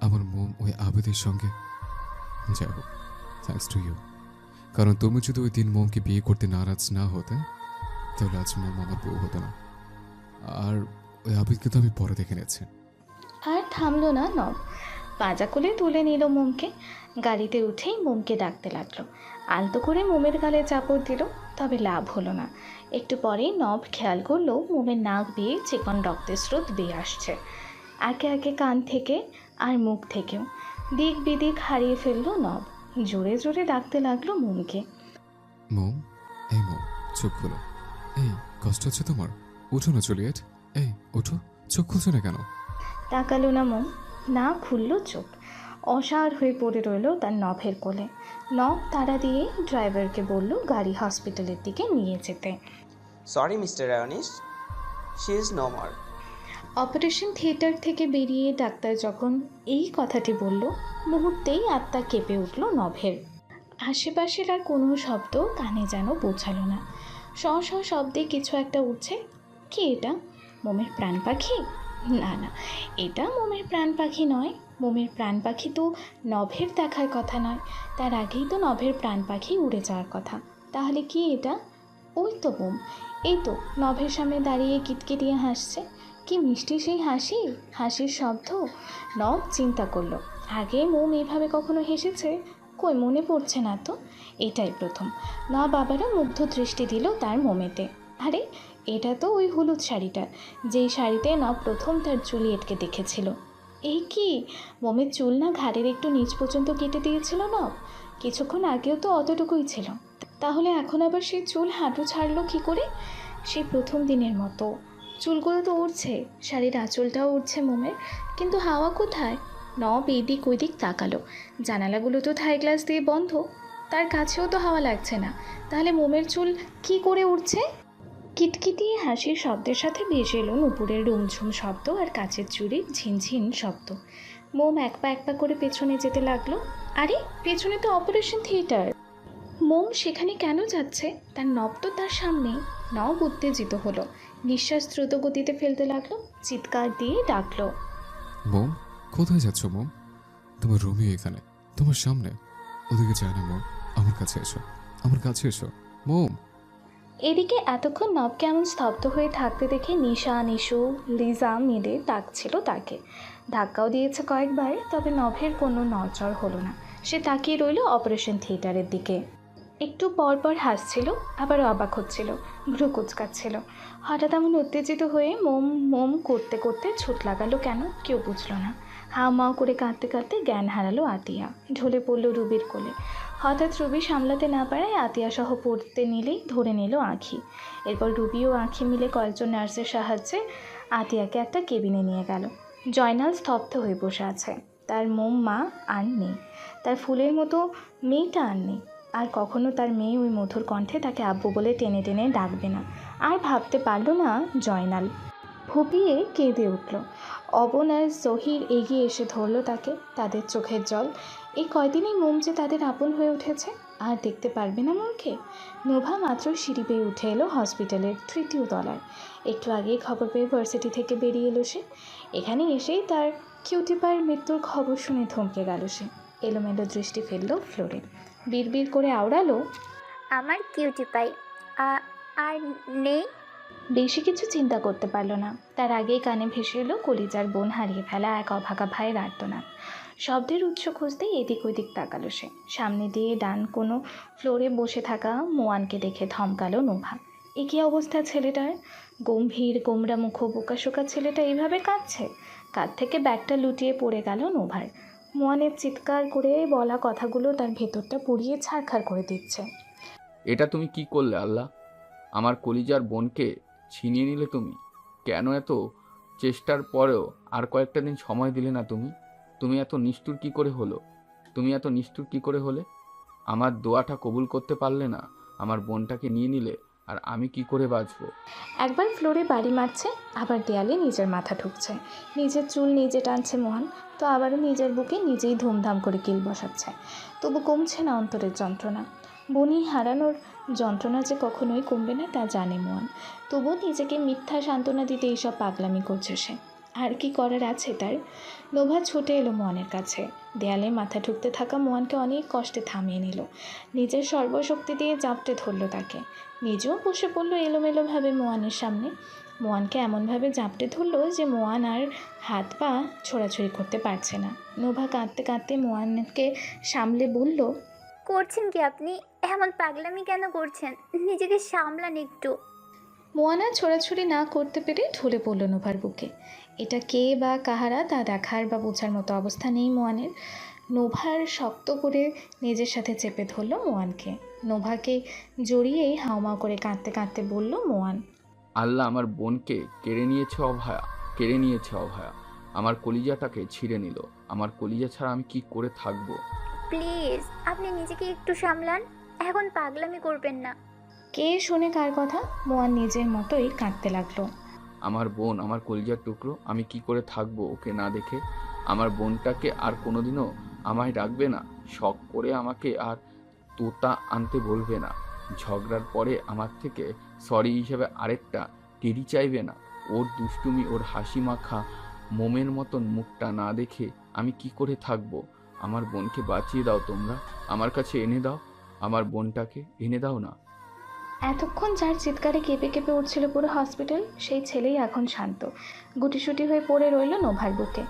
আমার মোম ওই আবেদের সঙ্গে। যাই হোক, থ্যাঙ্কস টু ইউ, কারণ তুমি যদি ওই দিন মোমকে বিয়ে করতে নারাজ না হতে, তাহলে আজ মোম আমার বউ হতো না। আর ওই আবিদকে তো আমি পরে দেখে নিয়েছি। আর থামলো না নব। পাজা কোলে তুলে নিল মোমকে। গাড়িতে উঠেই মোমকে ডাকতে লাগলো। আলতো করে মোমের গালে চাপড় দিল, তবে লাভ হলো না। একটু পরেই নব খেয়াল করলো মোমের নাক বেয়ে চিকন রক্তের স্রোত বেয়ে আসছে, একে একে কান থেকে আর মুখ থেকেও। দিক বিদিক হারিয়ে ফেললো নব। জোরে জোরে ডাকতে লাগলো মোমকে। মোম, এই মোম, চোখ খোলো। এই, কষ্ট হচ্ছে তোমার? উঠো না জুলিয়েট, এই ওঠো, চোখ খুলছো না কেন? তাকালো না মোম, না খুললো চোখ। অসাড় হয়ে পড়ে রইল তার নভের কোলে। নভ তাড়া দিয়ে ড্রাইভারকে বলল গাড়ি হসপিটালের দিকে নিয়ে যেতে। সরি মিস্টার রায়নিস, she is no more. Operation theatre থেকে বেরিয়ে ডাক্তার যখন এই কথাটি বলল, মুহূর্তেই আত্মা কেঁপে উঠল নভের। আশেপাশের আর কোনো শব্দ কানে যেন পৌঁছালো না। শ শ শব্দে কিছু একটা উঠছে। কি এটা? মোমের প্রাণ পাখি? না না, এটা মোমের প্রাণ পাখি নয়। মোমের প্রাণ পাখি তো নভের দেখার কথা নয়, তার আগেই তো নভের প্রাণ পাখি উড়ে যাওয়ার কথা। তাহলে কি এটা? ওই তো মোম, এই তো নভের সামনে দাঁড়িয়ে কিটকিটিয়ে হাসছে। কি মিষ্টি সেই হাসি, হাসির শব্দ। নভ চিন্তা করলো, আগে মোম এইভাবে কখনো হেসেছে? কই মনে পড়ছে না তো। এটাই প্রথম। নভ আবারও মুগ্ধ দৃষ্টি দিল তার মোমেতে। আরে, এটা তো ওই হলুদ শাড়িটা, যেই শাড়িতে নভ প্রথম তার জুলিয়েটকে দেখেছিল। এই কি, মোমের চুল না ঘাড়ের একটু নিচ পর্যন্ত কেটে দিয়েছিল নভ? কিছুক্ষণ আগেও তো অতটুকুই ছিল। তাহলে এখন আবার সেই চুল হাঁটু ছাড়লো কি করে? সেই প্রথম দিনের মতো। চুলগুলো তো উড়ছে, শাড়ির আঁচলটাও উড়ছে মোমের, কিন্তু হাওয়া কোথায়? নব এদিক ওইদিক তাকালো। জানালাগুলো তো থাই গ্লাস দিয়ে বন্ধ, তার কাছেও তো হাওয়া লাগছে না। তাহলে মোমের চুল কি করে উড়ছে? কিটকিটিয়ে হাসির শব্দের সাথে ভেসে এলো নুপুরের রুমঝুম শব্দ আর কাচের চুড়ির ঝিনঝিন শব্দ। মোম এক পা করে পেছনে যেতে লাগলো। আরে, পেছনে তো অপারেশন থিয়েটার। মোম সেখানে কেন যাচ্ছে? তার নব তো তার সামনেই। নব উত্তেজিত হলো, নিঃশ্বাস দ্রুত গতিতে ফেলতে লাগলো, চিৎকার দিয়ে ডাকলো, মোম, কোথায় যাচ্ছ মোম? তোমার রোমিও এখানে, তোমার সামনে। ওদিকে যায় না মোম, আমার কাছে এসো, আমার কাছে এসো মোম। এদিকে এতক্ষণ নব কেমন স্তব্ধ হয়ে থাকতে দেখে নিশা, নিশু, লিজা মিলে ডাকছিল তাকে। ধাক্কাও দিয়েছে কয়েকবার, তবে নভের কোনো নড়চড় হলো না। সে তাকিয়ে রইল অপারেশন থিয়েটারের দিকে। একটু পরপর হাসছিল, আবার অবাক হচ্ছিল, ভ্রু কুচকাচ্ছিল। হঠাৎ এমন উত্তেজিত হয়ে মোম মোম করতে করতে ছুট লাগালো কেন কেউ বুঝলো না। হাওমাও করে কাঁদতে কাঁদতে জ্ঞান হারালো আতিয়া, ঢলে পড়ল রুবির কোলে। হঠাৎ রুবি সামলাতে না পারায় আতিয়া সহ পড়তে নিলেই ধরে নিল আঁখি। এরপর রুবি ও আঁখি মিলে কয়েকজন নার্সের সাহায্যে আতিয়াকে একটা কেবিনে নিয়ে গেল। জয়নাল স্তব্ধ হয়ে বসে আছে। তার মোম মা আর নেই, তার ফুলের মতো মেয়েটা আর নেই। আর কখনো তার মেয়ে ওই মধুর কণ্ঠে তাকে আব্বু বলে টেনে টেনে ডাকবে না। আর ভাবতে পারল না জয়নাল। ফুপিয়ে কেঁদে উঠল। অবন আর জহির এগিয়ে এসে ধরল তাকে, তাদের চোখের জল। এই কয়দিনই মোম যে তাদের আপন হয়ে উঠেছে, আর দেখতে পারবে না মোমকে। নোভা মাত্র সিঁড়ি বেয়ে উঠে এলো হসপিটালের 3য় তলায়। একটু আগেই খবর পেয়ে ভার্সিটি থেকে বেরিয়ে এলো সে। এখানে এসেই তার কিউটিপার মৃত্যুর খবর শুনে থমকে গেল সে। এলোমেলো দৃষ্টি ফেলল ফ্লোরে, বিড়বিড় করে আওড়ালো, আমার কিউটি পাই আর নেই। বেশি কিছু চিন্তা করতে পারল না। তার আগেই কানে ভেসে এলো কলিজার বোন হারিয়ে ফেলা এক অভাগা ভাইয়ের আর্তনাদ। শব্দের উৎস খুঁজতেই এদিক ওদিক তাকালো সে। সামনে দিয়ে ডান কোনো ফ্লোরে বসে থাকা মোয়ানকে দেখে থমকালো নোভা। এ কী অবস্থা ছেলেটার? গম্ভীর গোমরা মুখ বোকাশোকা ছেলেটা এইভাবে কাঁদছে। কাঁধ থেকে ব্যাগটা লুটিয়ে পড়ে গেল নোভার। মোয়ানের চিৎকার করে বলা কথাগুলো তার ভেতরটা পুড়িয়ে ছারখার করে দিচ্ছে। এটা তুমি কি করলে আল্লাহ? আমার কলিজার বোনকে ছিনিয়ে নিলে তুমি। কেন এত চেষ্টার পরেও আর কয়েকটা দিন সময় দিলে না তুমি? তুমি এত নিষ্ঠুর কি করে হলো? তুমি এত নিষ্ঠুর কি করে হলে? আমার দোয়াটা কবুল করতে পারলে না, আমার বোনটাকে নিয়ে নিলে, আর আমি কি করে বাঁচবো? একবার ফ্লোরে বাড়ি মারছে, আবার দেয়ালে নিজের মাথা ঠুকছে। নিজের চুল নিজে টানছে মোহন, তো আবারও নিজের বুকে নিজেই ধুমধাম করে কিল বসাচ্ছে। তবু কমছে না অন্তরের যন্ত্রণা। বনি হারানোর যন্ত্রণা যে কখনোই কমবে না তা জানে মোহন। তবু নিজেকে মিথ্যা সান্ত্বনা দিতে এইসব পাগলামি করছে সে। আর কি করার আছে তার? নোভা ছুটে এলো মোহনের কাছে। দেয়ালে মাথা ঠুকতে থাকা মোহনকে অনেক কষ্টে থামিয়ে নিল। নিজের সর্বশক্তি দিয়ে জাপটে ধরল তাকে। নিজেও বসে পড়লো এলোমেলোভাবে মোয়ানের সামনে। মোয়ানকে এমনভাবে জাপটে ধরল যে মোয়ান আর হাত পা ছোড়াছুড়ি করতে পারছে না। নোভা কাঁদতে কাঁদতে মোয়ানকে সামলে বলল, করছেন কি আপনি? এমন পাগলামি কেন করছেন? নিজেকে সামলান একটু। মোয়ানা ছোড়াছুড়ি না করতে পেরে ঢলে পড়ল নোভার বুকে। এটা কে বা কাহারা তা দেখার বা বোঝার মতো অবস্থা নেই মোয়ানের। নোভার শক্ত করে নিজের সাথে চেপে ধরল মোয়ানকে। নোভাকে জড়িয়েই হাওমাও করে কাঁদতে কাঁদতে বলল মোয়ান, আল্লাহ আমার বোনকে কেড়ে নিয়েছে অভয়া, কেড়ে নিয়েছে অভয়া। আমার কলিজাটাকে ছিঁড়ে নিল। আমার কলিজা ছাড়া আমি কি করে থাকবো? প্লিজ আপনি নিজেকে একটু সামলান, এখন পাগলামি করবেন না। কে শুনে কার কথা? মোয়ান নিজের মতোই কাঁদতে লাগলো। আমার বোন, আমার কলিজার টুকরো, আমি কি করে থাকবো ওকে না দেখে? আমার বোনটাকে আর কোনোদিনও আমায় ডাকবে না, শখ করে আমাকে আর তোতা আনতে বলবে না, ঝগড়ার পরে আমার থেকে সরি হিসেবে আরেকটা টেরি চাইবে না। ওর দুষ্টুমি, ওর হাসি মাখা মোমের মতন মুখটা না দেখে আমি কি করে থাকবো? আমার বোনকে বাঁচিয়ে দাও তোমরা, আমার কাছে এনে দাও, আমার বোনটাকে এনে দাও না। এতক্ষণ যার চিৎকারে কেঁপে কেঁপে উঠছিল পুরো হসপিটাল, সেই ছেলেই এখন শান্ত। গুটিসুটি হয়ে পড়ে রইল নোভার বুকে।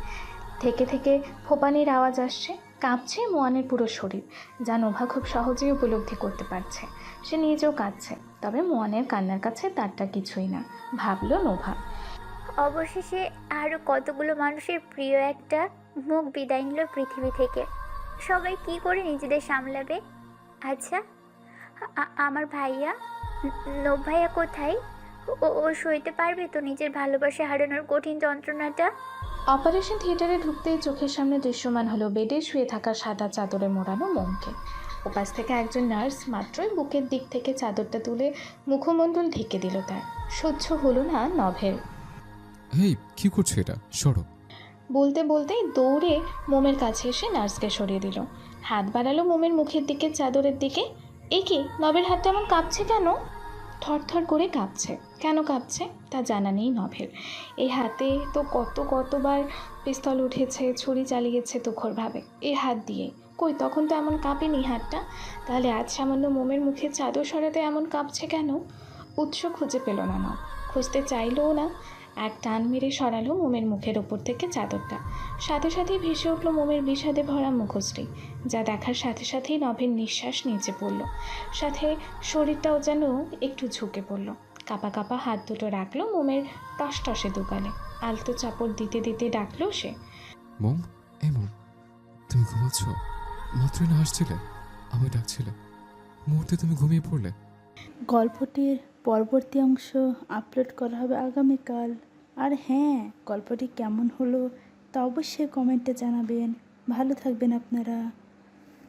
থেকে থেকে ফোপানির আওয়াজ আসছে। কাঁপছে মোয়ানের পুরো শরীর, যা নোভা খুব সহজেই উপলব্ধি করতে পারছে। সে নিজেও কাঁদছে, তবে মোয়ানের কান্নার কাছে তারটা কিছুই না, ভাবল নোভা। অবশেষে আরও কতগুলো মানুষের প্রিয় একটা মুখ বিদায় নিল পৃথিবী থেকে। সবাই কি করে নিজেদের সামলাবে? আচ্ছা, আমার ভাইয়া নব ভাইয়া কোথায়? ও সইতে পারবে তো নিজের ভালোবাসা হারানোর কঠিন যন্ত্রণাটা? অপারেশন থিয়েটারে ঢুকতেই চোখের সামনে দৃশ্যমান হলো বেডে শুয়ে থাকা সাদা চাদরে মোড়ানো মোমকে। ওপাশ থেকে একজন নার্স মাত্রই বুকের দিক থেকে চাদরটা তুলে মুখমণ্ডল ঢেকে দিল তার। সহ্য হলো না নভের। হেই, কি করছো এটা? সরো। বলতে বলতেই দৌড়ে মোমের কাছে এসে নার্সকে সরিয়ে দিল। হাত বাড়ালো মোমের মুখের দিকে, চাদরের দিকে। এ কি, নভের হাতটা এমন কাঁপছে কেন? থরথর করে কাঁপছে। কেন কাঁপছে তা জানা নেই নভের। এই হাতে তো কতবার পিস্তল উঠেছে, ছুরি চালিয়েছে তুখোরভাবে। এই হাত দিয়ে কই, তখন তো এমন কাঁপেনি হাতটা। তাহলে আজ সামান্য মোমের মুখে চাদর সরাতে এমন কাঁপছে কেন? উৎস খুঁজে পেল না নভ, খুঁজতে চাইলও না। এক টান মেরে সরালো মোমের মুখের ওপর থেকে চাদরটা। সাথে সাথেই ভেসে উঠল মোমের বিষাদে ভরা মুখশ্রী, যা দেখার সাথে সাথেই নভের নিঃশ্বাস নিচে পড়ল। সাথে শরীরটাও যেন একটু ঝুঁকে পড়ল। কাঁপা কাঁপা হাত দুটো রাখলো মোমের টসটসে দুগালে। আলতো চাপড় দিতে দিতে ডাকলো সে, মোম। এই মম, তুমি ঘুমাচ্ছ? মাত্রই না আসছিলে, আমায় ডাকছিলে, মুহূর্তে তুমি ঘুমিয়ে পড়লে। গল্পটির পরবর্তী অংশ আপলোড করা হবে আগামীকাল। আর হ্যাঁ, গল্পটি কেমন হলো তা অবশ্যই কমেন্টে জানাবেন। ভালো থাকবেন আপনারা।